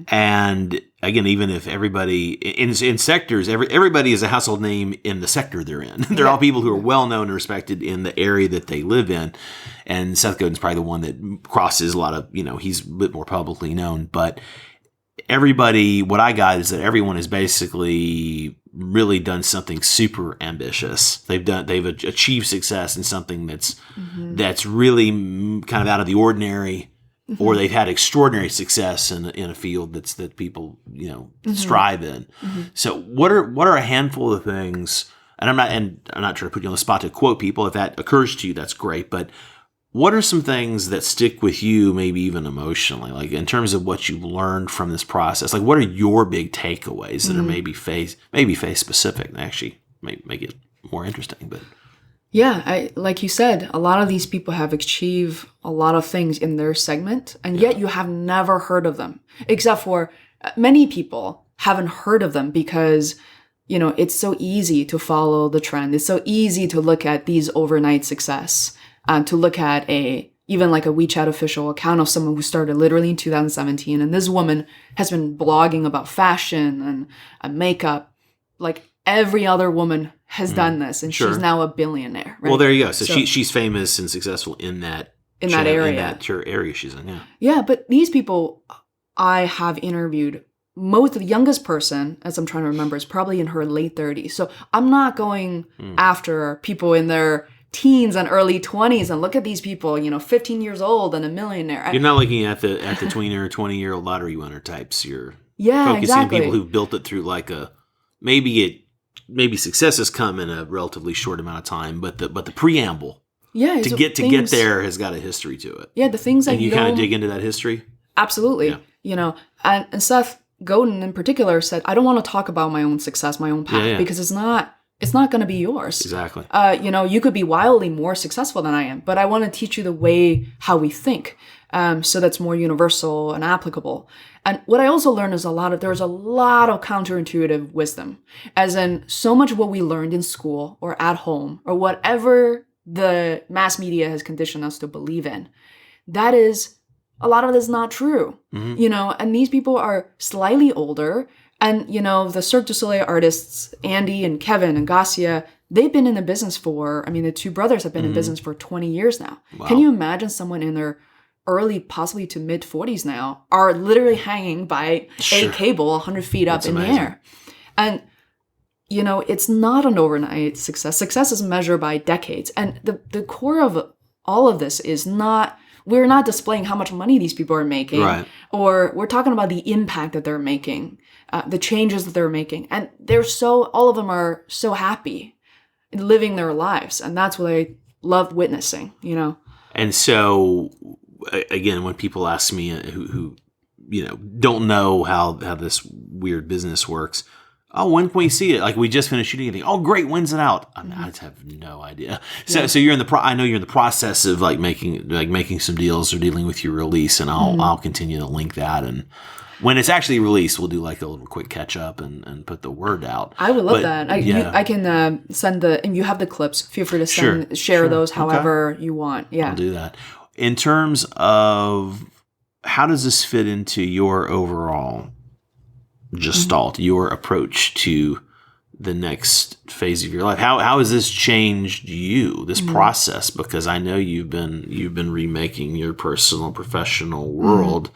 And again, even if everybody in sectors, everybody is a household name in the sector they're in. They're all people who are well known and respected in the area that they live in. And Seth Godin's probably the one that crosses a lot of, he's a bit more publicly known, but everybody, what I got is that everyone has basically really done something super ambitious. They've achieved success in something that's really kind of out of the ordinary, or they've had extraordinary success in a field that people strive in. So what are a handful of things? And I'm not trying to put you on the spot to quote people. If that occurs to you, that's great. But what are some things that stick with you, maybe even emotionally, like in terms of what you've learned from this process? Like, what are your big takeaways that are maybe face specific and actually make it more interesting? But yeah, like you said, a lot of these people have achieved a lot of things in their segment, and yet you have never heard of them, except for many people haven't heard of them because it's so easy to follow the trend. It's so easy to look at these overnight success. To look at even like a WeChat official account of someone who started literally in 2017. And this woman has been blogging about fashion and makeup. Like every other woman has done this. And she's now a billionaire. Right? Well, there you go. So she's famous and successful in that area. In that area she's in, yeah. Yeah, but these people I have interviewed, the youngest person, as I'm trying to remember, is probably in her late 30s. So I'm not going after people in their teens and early 20s and look at these people, 15 years old and a millionaire. You're not looking at the tweener or 20-year-old lottery winner types. You're focusing on people who built it through like maybe it maybe success has come in a relatively short amount of time, but the preamble Yeah, to get there has got a history to it. Yeah, the things that and you kind of dig into that history. Absolutely. Yeah. You know, and Seth Godin in particular said, I don't want to talk about my own success, my own path, because it's not going to be yours. Exactly. You know, you could be wildly more successful than I am, but I want to teach you the way how we think, so that's more universal and applicable. And what I also learned is there's a lot of counterintuitive wisdom, as in so much of what we learned in school or at home or whatever the mass media has conditioned us to believe in. That is, a lot of it is not true, you know, and these people are slightly older. And, you know, the Cirque du Soleil artists, Andy and Kevin and Garcia, they've been in the business the two brothers have been in business for 20 years now. Wow. Can you imagine someone in their early, possibly to mid 40s now, are literally hanging by a cable 100 feet up in the air? And, you know, it's not an overnight success. Success is measured by decades. And the core of all of this is we're not displaying how much money these people are making, or we're talking about the impact that they're making, the changes that they're making. And all of them are so happy in living their lives. And that's what I love witnessing, you know? And so, again, when people ask me who you know, don't know how this weird business works, oh, when can we see it? Like, we just finished shooting anything. Oh, great. When's it out? I just have no idea. So you're in I know you're in the process of making some deals or dealing with your release, and I'll continue to link that. And when it's actually released, we'll do like a little quick catch up and put the word out. I would love that. I can send and you have the clips. Feel free to share those however you want. Yeah, I'll do that. In terms of how does this fit into your overall gestalt, your approach to the next phase of your life? How has this changed you, this process? Because I know you've been remaking your personal, professional world,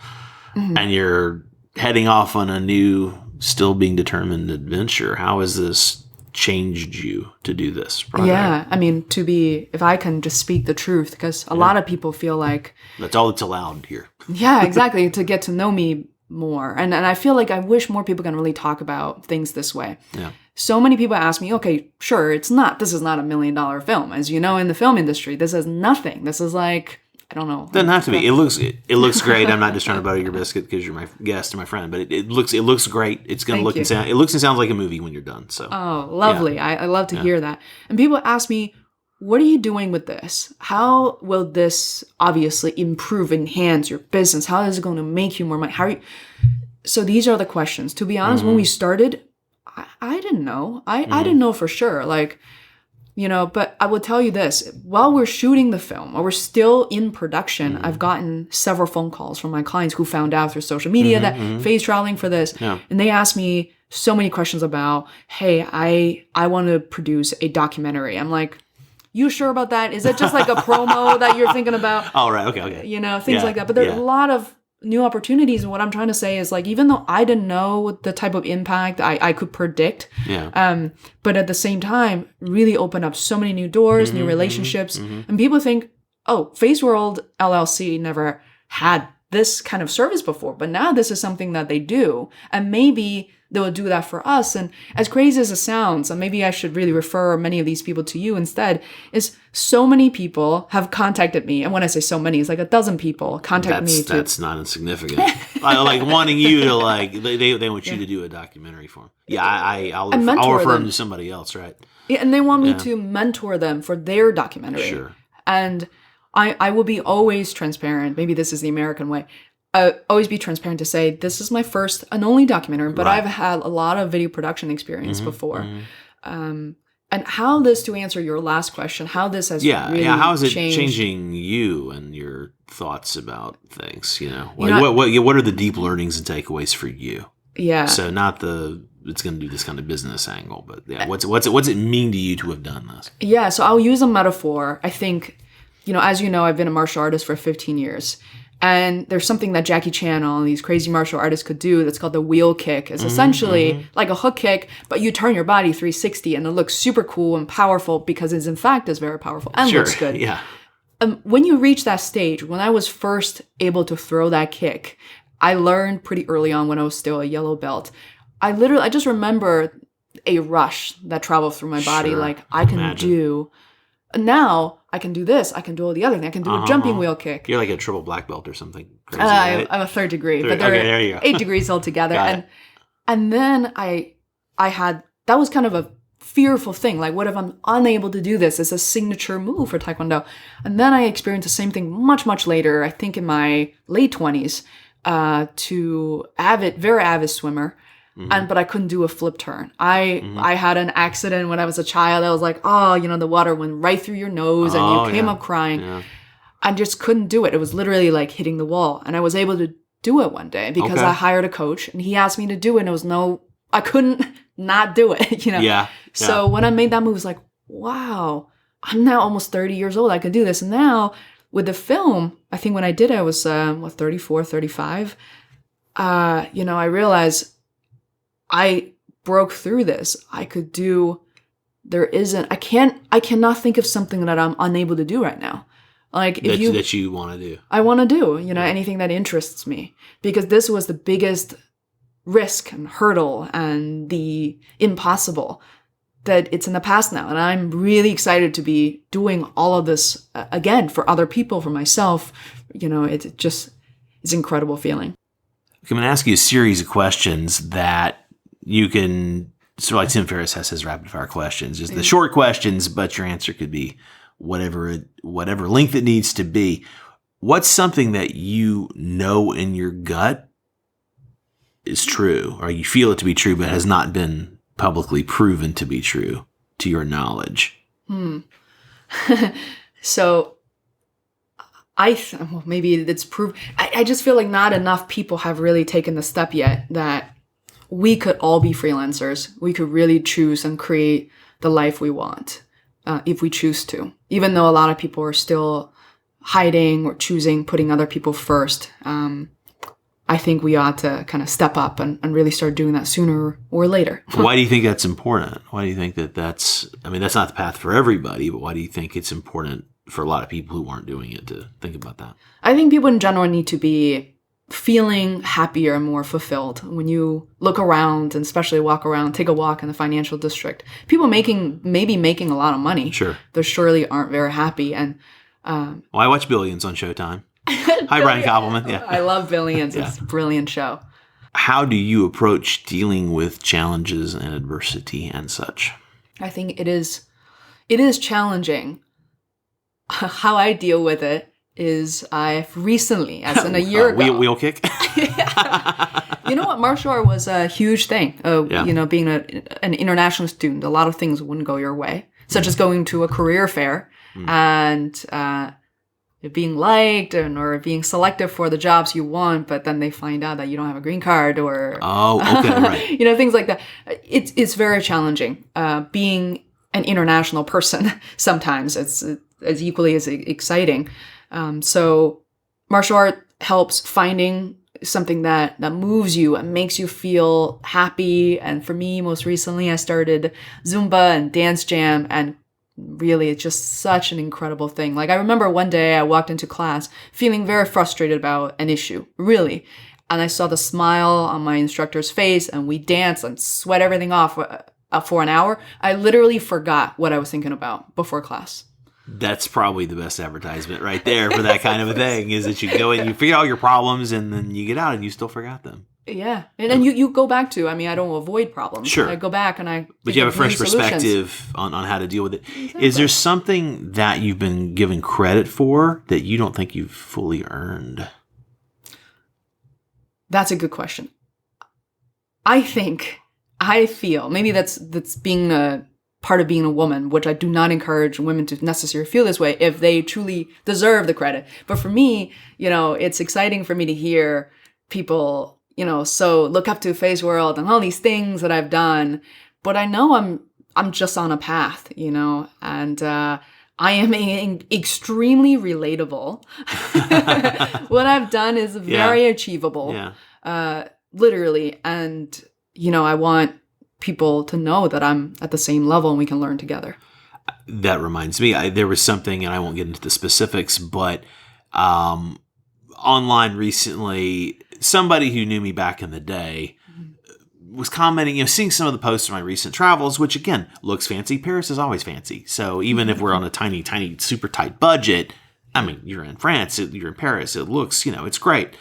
and you're heading off on a new, still being determined adventure. How has this changed you to do this project? Yeah, I mean, if I can just speak the truth, because a lot of people feel like that's all that's allowed here. Yeah, exactly. To get to know me more. And I feel like I wish more people can really talk about things this way. Yeah. So many people ask me, okay, sure, this is not $1 million film. As you know, in the film industry, this is nothing. This is like, I don't know. Doesn't have to be. It looks great. I'm not just trying to butter your biscuit because you're my guest and my friend, but it looks great. It's going to look and sound. It looks and sounds like a movie when you're done. So. Oh, lovely. Yeah. I love to hear that. And people ask me, what are you doing with this? How will this obviously improve, enhance your business? How is it going to make you more money? So these are the questions. To be honest, when we started, I didn't know. I didn't know for sure. Like, you know, but I will tell you this. While we're shooting the film, or we're still in production, I've gotten several phone calls from my clients who found out through social media that FEI's traveling for this. Yeah. And they asked me so many questions about, hey, I want to produce a documentary. I'm like, you sure about that? Is it just like a promo that you're thinking about? Oh, right. Okay. You know, things like that. But there's a lot of new opportunities. And what I'm trying to say is, like, even though I didn't know the type of impact I could predict, but at the same time, really opened up so many new doors, new relationships. And people think, oh, Face World LLC never had this kind of service before, but now this is something that they do. And maybe they will do that for us. And as crazy as it sounds, and maybe I should really refer many of these people to you instead, is so many people have contacted me. And when I say so many, it's like 12 people contact me. That's not insignificant. I like wanting you to, like, they want you to do a documentary for them. Yeah, I'll refer them to somebody else, right? Yeah, and they want me to mentor them for their documentary. Sure. And I will be always transparent. Maybe this is the American way. Always be transparent to say, this is my first and only documentary, but I've had a lot of video production experience before. And how this, to answer your last question, how this has really how is it changed. Changing you and your thoughts about things, you know? Like, what are the deep learnings and takeaways for you? Yeah. So not it's going to do this kind of business angle, but what's it mean to you to have done this? Yeah, so I'll use a metaphor. I think, you know, as you know, I've been a martial artist for 15 years. And there's something that Jackie Chan and all these crazy martial artists could do that's called the wheel kick. It's essentially like a hook kick, but you turn your body 360 and it looks super cool and powerful because it's in fact is very powerful and looks good. Yeah. When you reach that stage, when I was first able to throw that kick, I learned pretty early on when I was still a yellow belt. I just remember, a rush that travels through my body. Sure. Like I can do, now I can do this. I can do all the other thing. I can do a jumping wheel kick. You're like a triple black belt or something crazy, right? I'm a third degree, but there you go. 8 degrees altogether. And then I had, that was kind of a fearful thing. Like, what if I'm unable to do this? It's a signature move for Taekwondo. And then I experienced the same thing much, much later, I think in my late 20s, to very avid swimmer. But I couldn't do a flip turn. I had an accident when I was a child. I was like, the water went right through your nose and you came up crying. Yeah. I just couldn't do it. It was literally like hitting the wall. And I was able to do it one day because I hired a coach and he asked me to do it. And I couldn't not do it, Yeah. So when I made that move, it was like, wow, I'm now almost 30 years old. I could do this. And now with the film, I think when I did it, I was, 34, 35. I realized I broke through this. I cannot think of something that I'm unable to do right now. Like that you want to do. I want to do, anything that interests me, because this was the biggest risk and hurdle and the impossible that it's in the past now. And I'm really excited to be doing all of this again for other people, for myself. It's an incredible feeling. I'm going to ask you a series of questions that you can, sort of like Tim Ferriss has his rapid fire questions, just the short questions, but your answer could be whatever length it needs to be. What's something that you know in your gut is true, or you feel it to be true, but has not been publicly proven to be true to your knowledge? So maybe it's proof. I just feel like not enough people have really taken the step yet that we could all be freelancers. We could really choose and create the life we want if we choose to. Even though a lot of people are still hiding or putting other people first, I think we ought to kind of step up and really start doing that sooner or later. Why do you think that's important? Why do you think that's not the path for everybody, but why do you think it's important for a lot of people who aren't doing it to think about that? I think people in general need to be feeling happier and more fulfilled. When you look around, and especially take a walk in the financial district, people maybe making a lot of money. Sure. They surely aren't very happy. And I watch Billions on Showtime. Hi, Brian Koppelman. Yeah. I love Billions. It's a brilliant show. How do you approach dealing with challenges and adversity and such? I think it is challenging. How I deal with it is I've recently, as in a year ago. Wheel kick? You know what? Martial art was a huge thing. Being an international student, a lot of things wouldn't go your way, such as going to a career fair and being liked or being selected for the jobs you want, but then they find out that you don't have a green card or right. Things like that. It's very challenging. Being an international person, sometimes it's as equally as exciting. So martial art helps finding something that moves you and makes you feel happy. And for me, most recently, I started Zumba and Dance Jam, and really, it's just such an incredible thing. Like, I remember one day I walked into class feeling very frustrated about an issue, really. And I saw the smile on my instructor's face, and we danced and sweat everything off for an hour. I literally forgot what I was thinking about before class. That's probably the best advertisement right there for that kind of a thing, is that you go and you figure out your problems and then you get out and you still forgot them. Yeah. And then you go back to, I don't avoid problems. Sure. I go back and But you have a fresh perspective on how to deal with it. Exactly. Is there something that you've been given credit for that you don't think you've fully earned? That's a good question. I feel, maybe that's being a part of being a woman, which I do not encourage women to necessarily feel this way if they truly deserve the credit. But for me, it's exciting for me to hear people, so look up to FEI's World and all these things that I've done. But I know I'm just on a path, and I am extremely relatable. What I've done is very achievable, literally. And, I want people to know that I'm at the same level and we can learn together. That reminds me, there was something, and I won't get into the specifics, but online recently, somebody who knew me back in the day was commenting, seeing some of the posts of my recent travels, which again looks fancy. Paris is always fancy. So even if we're on a tiny, super tight budget, I mean, you're in France, you're in Paris, it looks, it's great.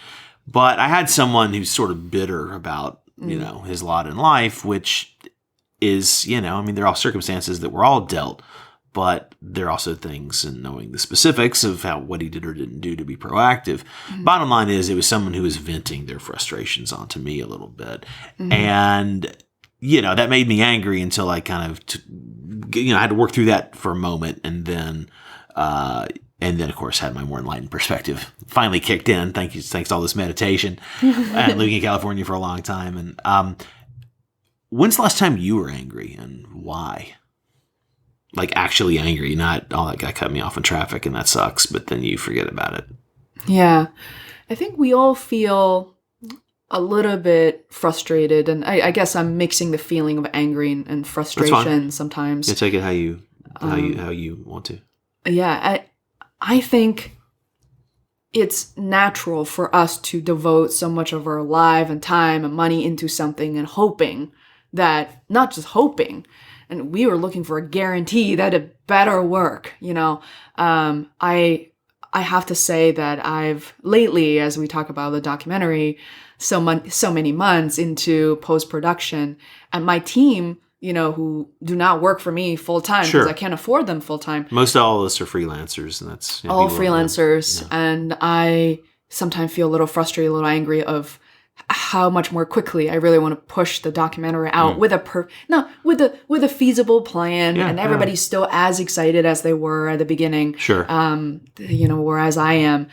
But I had someone who's sort of bitter about, his lot in life, which is, they're all circumstances that we're all dealt. But there are also things in knowing the specifics of what he did or didn't do to be proactive. Mm-hmm. Bottom line is, it was someone who was venting their frustrations onto me a little bit. Mm-hmm. And, that made me angry until I kind of, I had to work through that for a moment. And then, of course, had my more enlightened perspective finally kicked in. Thanks to all this meditation and living in California for a long time. And when's the last time you were angry and why? Like actually angry, not, oh, that guy cut me off in traffic and that sucks, but then you forget about it. Yeah. I think we all feel a little bit frustrated, and I guess I'm mixing the feeling of angry and frustration sometimes. Yeah, take it how you want to. Yeah, I think it's natural for us to devote so much of our life and time and money into something and hoping that, not just hoping, and we were looking for a guarantee that it better work, I have to say that I've lately, as we talk about the documentary, so many months into post-production, and my team, who do not work for me full time because I can't afford them full time. Most all of us are freelancers, and that's all freelancers. Yeah. And I sometimes feel a little frustrated, a little angry of how much more quickly I really want to push the documentary out with a feasible plan, and everybody's still as excited as they were at the beginning. Sure. Whereas I am.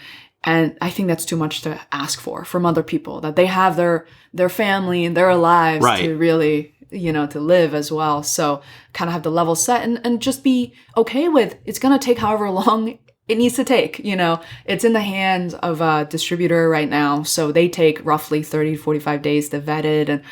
And I think that's too much to ask for from other people, that they have their family and their lives to really, to live as well. So kind of have the level set and just be okay with it's going to take however long it needs to take. It's in the hands of a distributor right now. So they take roughly 30 to 45 days to vet it. And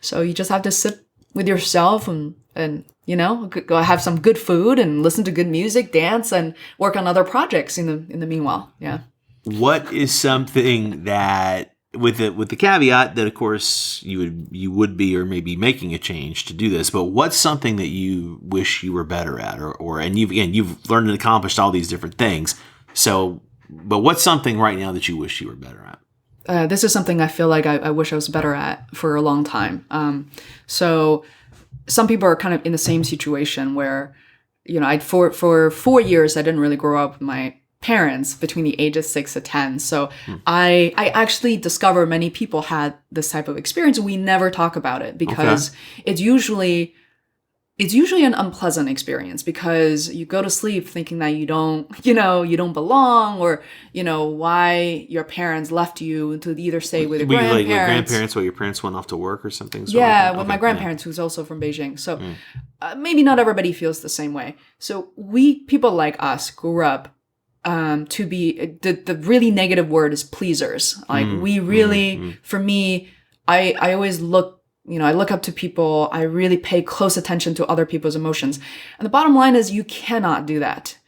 so you just have to sit with yourself and go have some good food and listen to good music, dance, and work on other projects in the meanwhile. Yeah. What is something that, with the caveat that of course you would be or maybe making a change to do this, but what's something that you wish you were better at, and you've learned and accomplished all these different things. So, but what's something right now that you wish you were better at? This is something I feel like I wish I was better at for a long time. So some people are kind of in the same situation where, for 4 years I didn't really grow up with my parents between the ages 6 to 10. So I actually discovered many people had this type of experience. We never talk about it because it's usually an unpleasant experience, because you go to sleep thinking that you don't belong, or, why your parents left you to either stay with your grandparents. Like grandparents, while your parents went off to work or something? With my grandparents, who's also from Beijing. So maybe not everybody feels the same way. So people like us grew up to be, the really negative word is pleasers. Like we really, for me, I always look, I look up to people. I really pay close attention to other people's emotions. And the bottom line is you cannot do that.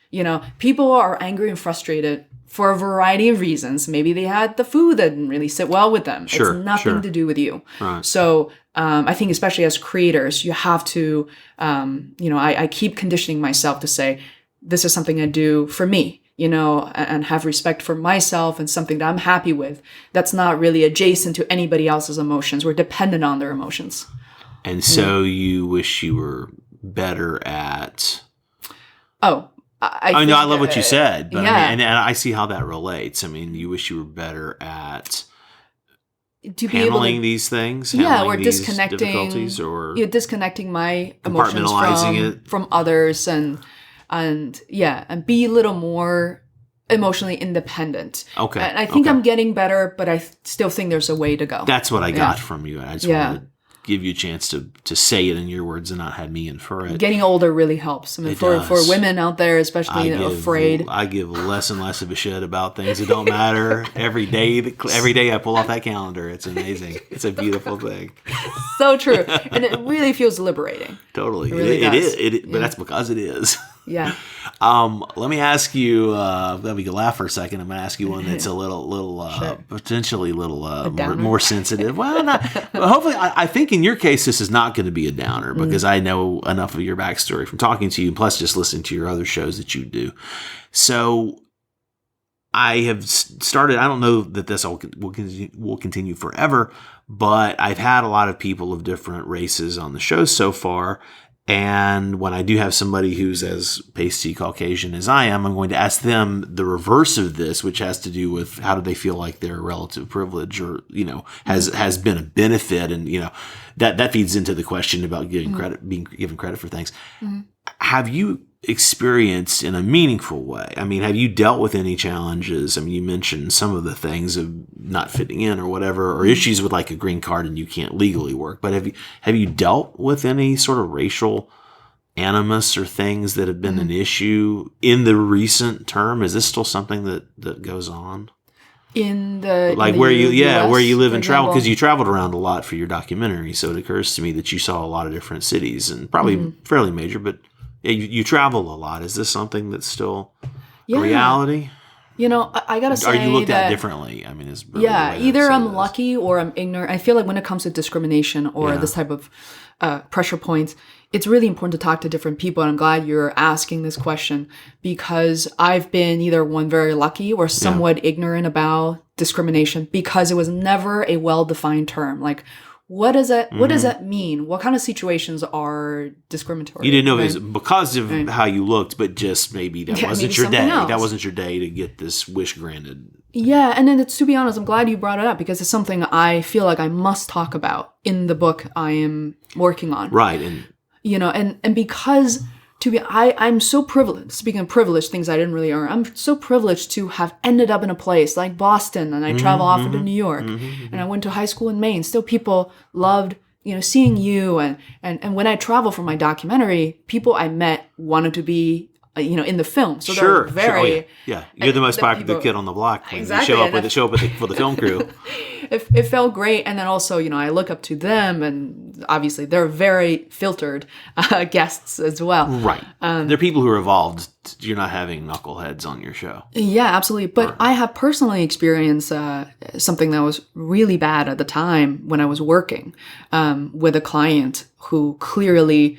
People are angry and frustrated for a variety of reasons. Maybe they had the food that didn't really sit well with them. It's nothing to do with you. Right. So I think especially as creators, you have to, I keep conditioning myself to say, this is something I do for me. And have respect for myself and something that I'm happy with. That's not really adjacent to anybody else's emotions. We're dependent on their emotions. And so you wish you were better at... I love what you said, but and I see how that relates. You wish you were better at handling these things, or disconnecting difficulties, or disconnecting my emotions from others, and be a little more emotionally independent. Okay. And I think I'm getting better, but I still think there's a way to go. That's what I got from you. I just wanted to give you a chance to say it in your words and not have me infer it. Getting older really helps. For women out there, especially afraid. I give less and less of a shit about things that don't matter. Every day I pull off that calendar. It's amazing. It's a beautiful thing. So true. And it really feels liberating. Totally. It really does. But that's because it is. Yeah. Let me ask you, let me laugh for a second. I'm going to ask you one that's a little Sure. potentially a little downer? more sensitive. Well, not, hopefully, I think in your case, this is not going to be a downer because I know enough of your backstory from talking to you, plus just listening to your other shows that you do. So I have started, I don't know that this will continue forever, but I've had a lot of people of different races on the show so far. And when I do have somebody who's as pasty Caucasian as I am, I'm going to ask them the reverse of this, which has to do with how do they feel like their relative privilege or, has been a benefit. And, that feeds into the question about giving credit, being given credit for things. Have you experienced in a meaningful way? I mean, have you dealt with any challenges? I mean, you mentioned some of the things of not fitting in or whatever, or issues with like a green card and you can't legally work. But have you dealt with any sort of racial animus or things that have been an issue in the recent term? Is this still something that goes on? In the like in where the you US, where you live for and travel, example? because you traveled around a lot for your documentary, so it occurs to me that you saw a lot of different cities and probably fairly major, but yeah, you travel a lot. Is this something that's still a reality? I gotta say, Are you looked that, at differently? I mean, is really the way I'd either say I'm this. lucky or I'm ignorant. I feel like when it comes to discrimination or this type of pressure points, it's really important to talk to different people. And I'm glad you're asking this question because I've been either one very lucky or somewhat ignorant about discrimination because it was never a well-defined term. Like, what does that mean? What kind of situations are discriminatory? You didn't know it was because of how you looked, but just maybe that wasn't maybe your day. something else. That wasn't your day to get this wish granted. Yeah, and then to be honest, I'm glad you brought it up because it's something I feel like I must talk about in the book I am working on. Right, and and because I'm so privileged. Speaking of privilege, things I didn't really earn, I'm so privileged to have ended up in a place like Boston, and I travel often to New York, and I went to high school in Maine. Still, people loved seeing you, and when I travel for my documentary, people I met wanted to be in the film. So they're very Oh, yeah. You're the most popular kid on the block when Exactly, you show up for the film crew. it felt great. And then also, I look up to them, and obviously they're very filtered guests as well. Right. They're people who are evolved. You're not having knuckleheads on your show. Yeah, absolutely. But I have personally experienced something that was really bad at the time when I was working with a client who clearly,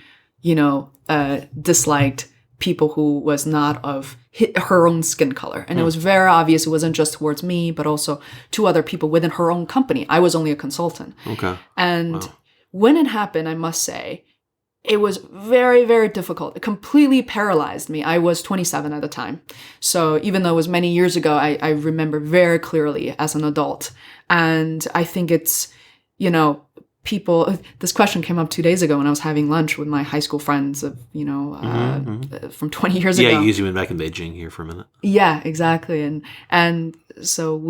disliked people who was not of her own skin color. And it was very obvious it wasn't just towards me, but also to other people within her own company. I was only a consultant. Okay. And when it happened, I must say, it was very, very difficult. It completely paralyzed me. I was 27 at the time. So even though it was many years ago, I remember very clearly as an adult. And I think it's, people, this question came up 2 days ago when I was having lunch with my high school friends of, from 20 years ago. Yeah, you went back in Beijing here for a minute. Yeah, exactly. And so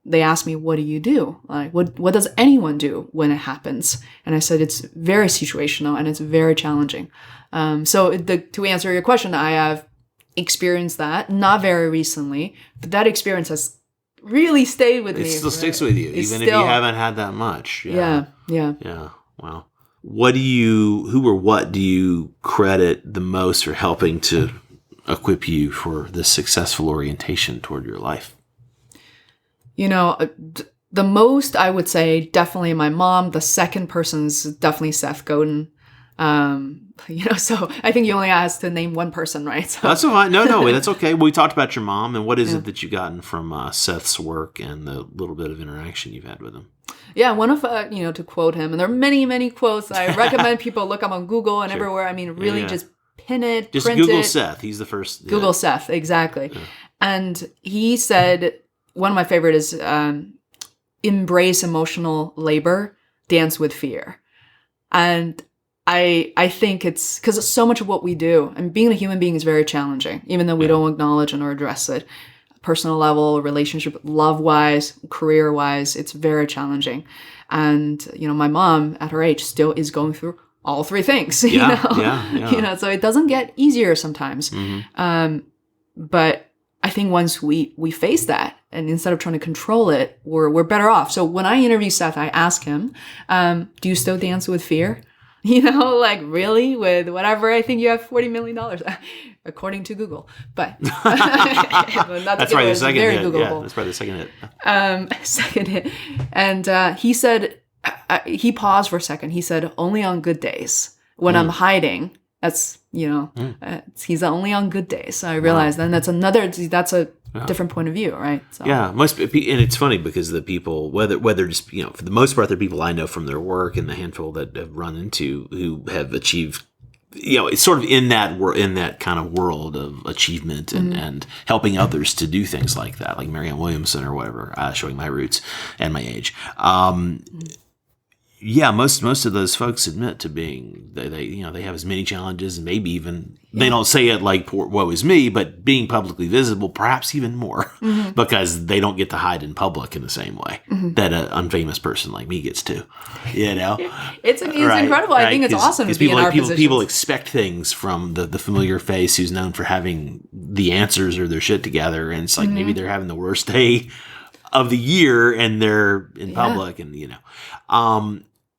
they asked me, what do you do? Like, what does anyone do when it happens? And I said, it's very situational and it's very challenging. So to answer your question, I have experienced that, not very recently, but that experience has really stayed with me. It still sticks with you, even if you haven't had that much. Yeah. Wow. What do you credit the most for helping to equip you for this successful orientation toward your life? The most I would say definitely my mom. The second person's definitely Seth Godin. So I think you only asked to name one person, right? So. That's fine. No, that's okay. We talked about your mom, and what is it that you've gotten from Seth's work and the little bit of interaction you've had with him? Yeah, one of, to quote him, and there are many, many quotes. I recommend people look up on Google and everywhere. I mean, really just pin it, just print Google it. Seth. He's the first. Google Seth, exactly. Yeah. And he said, one of my favorite is, embrace emotional labor, dance with fear. And I think it's because so much of what we do, and being a human being is very challenging, even though we don't acknowledge and or address it. Personal level, relationship, love-wise, career-wise, it's very challenging. And, my mom at her age still is going through all three things, so it doesn't get easier sometimes. But I think once we face that, and instead of trying to control it, we're better off. So when I interview Seth, I ask him, do you still dance with fear? Like really with whatever, I think you have $40 million, according to Google. But that's probably the second hit. Googleable. Yeah, that's probably the second hit. Second hit. And he said, he paused for a second. He said, only on good days. When I'm hiding, that's, he's only on good days. So I realized then that's a different point of view, right? So. Yeah, and it's funny because the people, whether just for the most part, they're people I know from their work, and the handful that have run into who have achieved, it's sort of in that kind of world of achievement and helping others to do things like that, like Marianne Williamson or whatever, showing my roots and my age. Yeah, most of those folks admit to being they have as many challenges, and maybe even they don't say it like woe is me, but being publicly visible, perhaps even more, because they don't get to hide in public in the same way that an unfamous person like me gets to. It's incredible. I think it's awesome to be in our positions. People expect things from the familiar face who's known for having the answers or their shit together, and it's like maybe they're having the worst day of the year and they're in public, and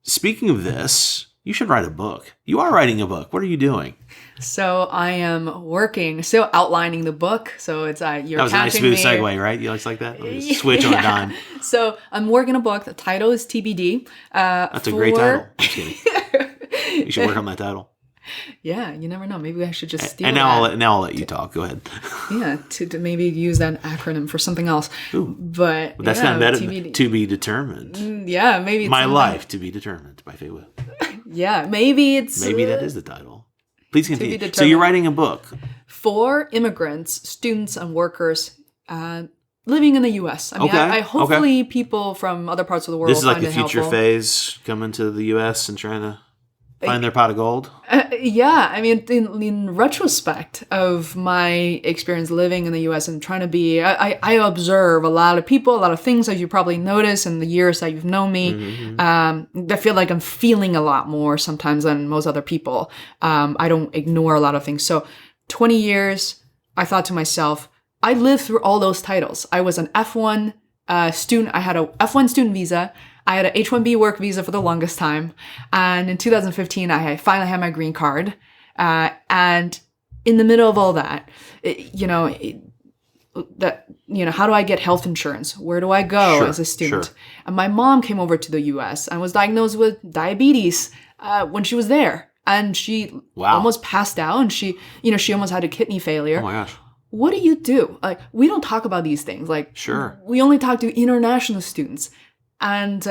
speaking of this, you should write a book. You are writing a book. What are you doing? So I am still outlining the book. So it's you're that was a nice smooth segue, right? You like that? Switch on a dime. So I'm working a book. The title is TBD. That's a great title. I'm kidding. You should work on that title. Yeah, you never know. Maybe I should just steal and now I'll let you talk. Go ahead. Yeah, to maybe use that acronym for something else. Ooh, but that's not to be determined. Yeah, maybe it's My Life to be Determined by FEI. Yeah, maybe that is the title. Please continue. So you're writing a book for immigrants, students, and workers living in the U.S. I mean, I hopefully people from other parts of the world. This is like a future phase coming to the U.S. and trying to find their pot of gold? Yeah. I mean, in retrospect of my experience living in the U.S. and trying to be, I observe a lot of people, a lot of things that you probably notice in the years that you've known me. I feel like I'm feeling a lot more sometimes than most other people. I don't ignore a lot of things. So 20 years, I thought to myself, I lived through all those titles. I was an F1 student. I had a F1 student visa. I had an H-1B work visa for the longest time. And in 2015, I finally had my green card. And in the middle of all that, how do I get health insurance? Where do I go as a student? Sure. And my mom came over to the U.S. and was diagnosed with diabetes when she was there. And she almost passed out, and she almost had a kidney failure. Oh my gosh. What do you do? Like, we don't talk about these things. Like, we only talk to international students. And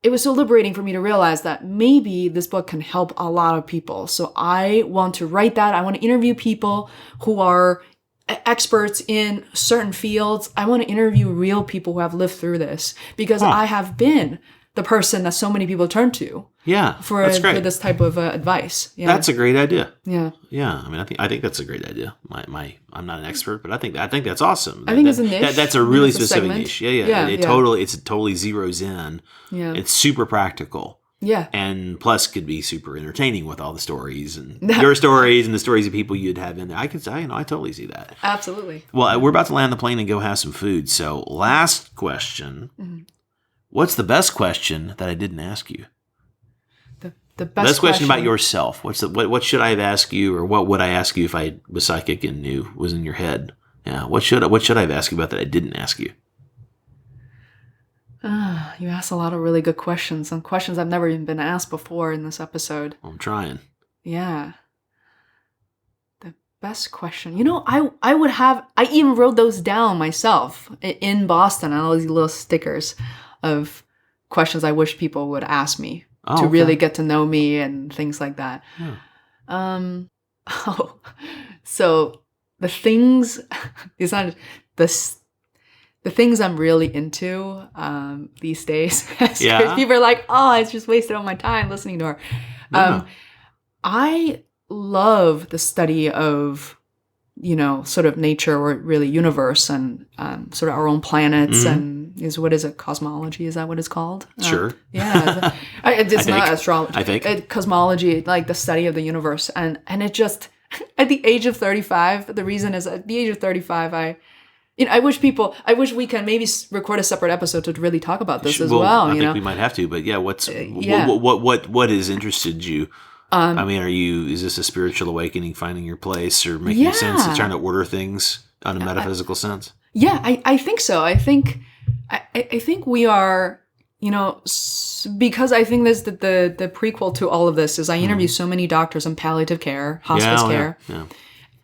it was so liberating for me to realize that maybe this book can help a lot of people. So I want to write that. I want to interview people who are experts in certain fields. I want to interview real people who have lived through this, because I have been the person that so many people turn to. Yeah, for this type of advice. Yeah. That's a great idea. Yeah, yeah. I mean, I think that's a great idea. I'm not an expert, but I think that's awesome. I think it's a niche. That's a really specific niche. Yeah. It totally zeroes in. Yeah, it's super practical. Yeah, and plus could be super entertaining with all the stories and your stories and the stories of people you'd have in there. I totally see that. Absolutely. Well, we're about to land the plane and go have some food. So, last question. Mm-hmm. What's the best question that I didn't ask you? The best question about yourself. What should I have asked you, or what would I ask you if I was psychic and knew was in your head? Yeah. What should I have asked you about that I didn't ask you? You asked a lot of really good questions, and questions I've never even been asked before in this episode. I'm trying. Yeah. The best question. I even wrote those down myself in Boston on all these little stickers of questions I wish people would ask me to really get to know me and things like that. Yeah. So the things, it's not the things I'm really into these days. People are like, it's just wasted all my time listening to her. I love the study of, sort of nature, or really universe, and sort of our own planets, and what is it? Cosmology? Is that what it's called? Sure. Yeah. It's not astrology. I think. Cosmology, like the study of the universe. And it just, at the age of 35, the reason is at the age of 35, I wish we can maybe record a separate episode to really talk about this as well. I think we might have to, but yeah, what has interested you? I mean, is this a spiritual awakening, finding your place, or making sense of trying to order things on a metaphysical sense? Yeah, I think so. I think we are, because I think this the prequel to all of this is I interview so many doctors in palliative care, hospice care. Yeah.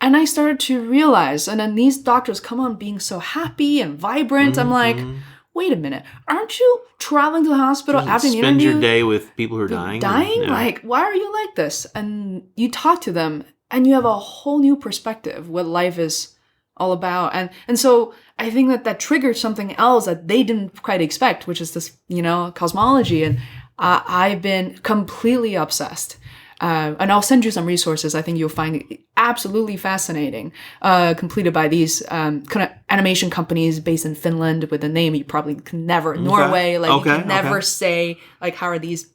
And I started to realize, and then these doctors come on being so happy and vibrant. I'm like, wait a minute, aren't you traveling to the hospital after an interview? Spend your day with people who are dying. Like, why are you like this? And you talk to them, and you have a whole new perspective what life is all about. And so I think that triggered something else that they didn't quite expect, which is this, cosmology. And I've been completely obsessed. And I'll send you some resources. I think you'll find it absolutely fascinating. Completed by these kind of animation companies based in Finland with a name you probably can never. Norway, you can never say how are these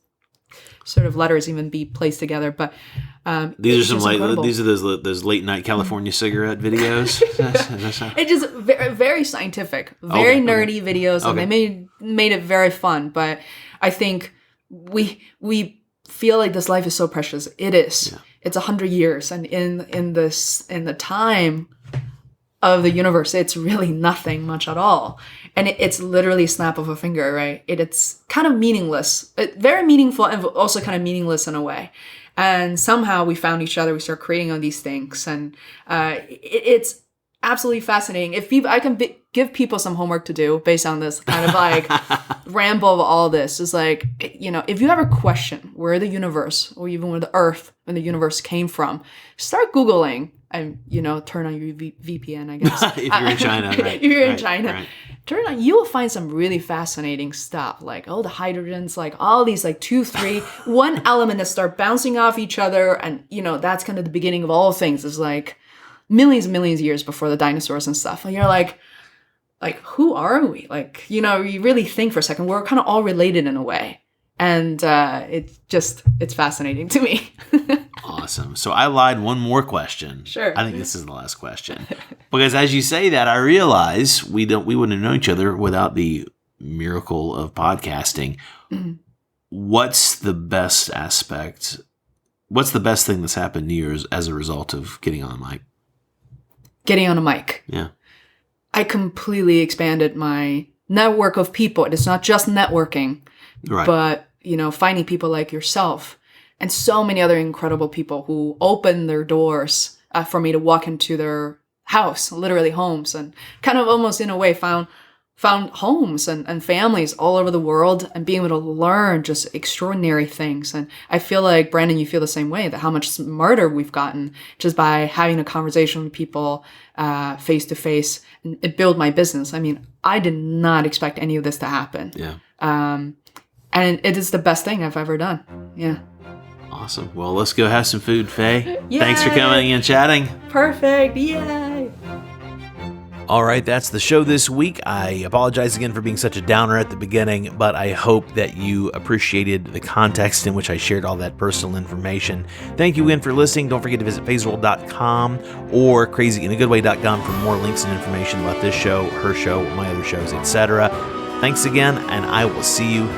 sort of letters even be placed together. But these are those late night California cigarette videos. It's just very, very scientific, very nerdy videos, and they made it very fun. But I think we feel like this life is so precious. It is. Yeah. It's 100 years, and in the time of the universe, it's really nothing much at all. And it's literally a snap of a finger, right? It's kind of meaningless, very meaningful, and also kind of meaningless in a way. And somehow we found each other. We start creating all these things, and it's absolutely fascinating. If I can give people some homework to do based on this kind of ramble of all this, is if you ever question where the universe or even where the Earth and the universe came from, start Googling and turn on your VPN, I guess. If you're in China, right? If you're in China. Right. Turn on, you will find some really fascinating stuff, like the hydrogens, all these 2, 3, one element that start bouncing off each other, and that's kind of the beginning of all things. Is millions and millions of years before the dinosaurs and stuff. And you're like, who are we? You really think for a second. We're kind of all related in a way. And it's fascinating to me. Awesome. So I lied one more question. Sure. I think this is the last question. Because as you say that, I realize we wouldn't have known each other without the miracle of podcasting. Mm-hmm. What's the best aspect? What's the best thing that's happened to you as a result of getting on a mic? Getting on a mic. Yeah. I completely expanded my network of people. It's not just networking, right, but, finding people like yourself and so many other incredible people who open their doors for me to walk into their house, literally homes, and kind of almost in a way found homes and families all over the world, and being able to learn just extraordinary things. And I feel like, Brandon, you feel the same way, that how much smarter we've gotten just by having a conversation with people face to face and build my business. I mean, I did not expect any of this to happen. Yeah. And it is the best thing I've ever done. Yeah. Awesome. Well, let's go have some food, Faye. Yay! Thanks for coming and chatting. Perfect. Yay. All right, that's the show this week. I apologize again for being such a downer at the beginning, but I hope that you appreciated the context in which I shared all that personal information. Thank you again for listening. Don't forget to visit FazeWorld.com or crazyinagoodway.com for more links and information about this show, her show, my other shows, etc. Thanks again, and I will see you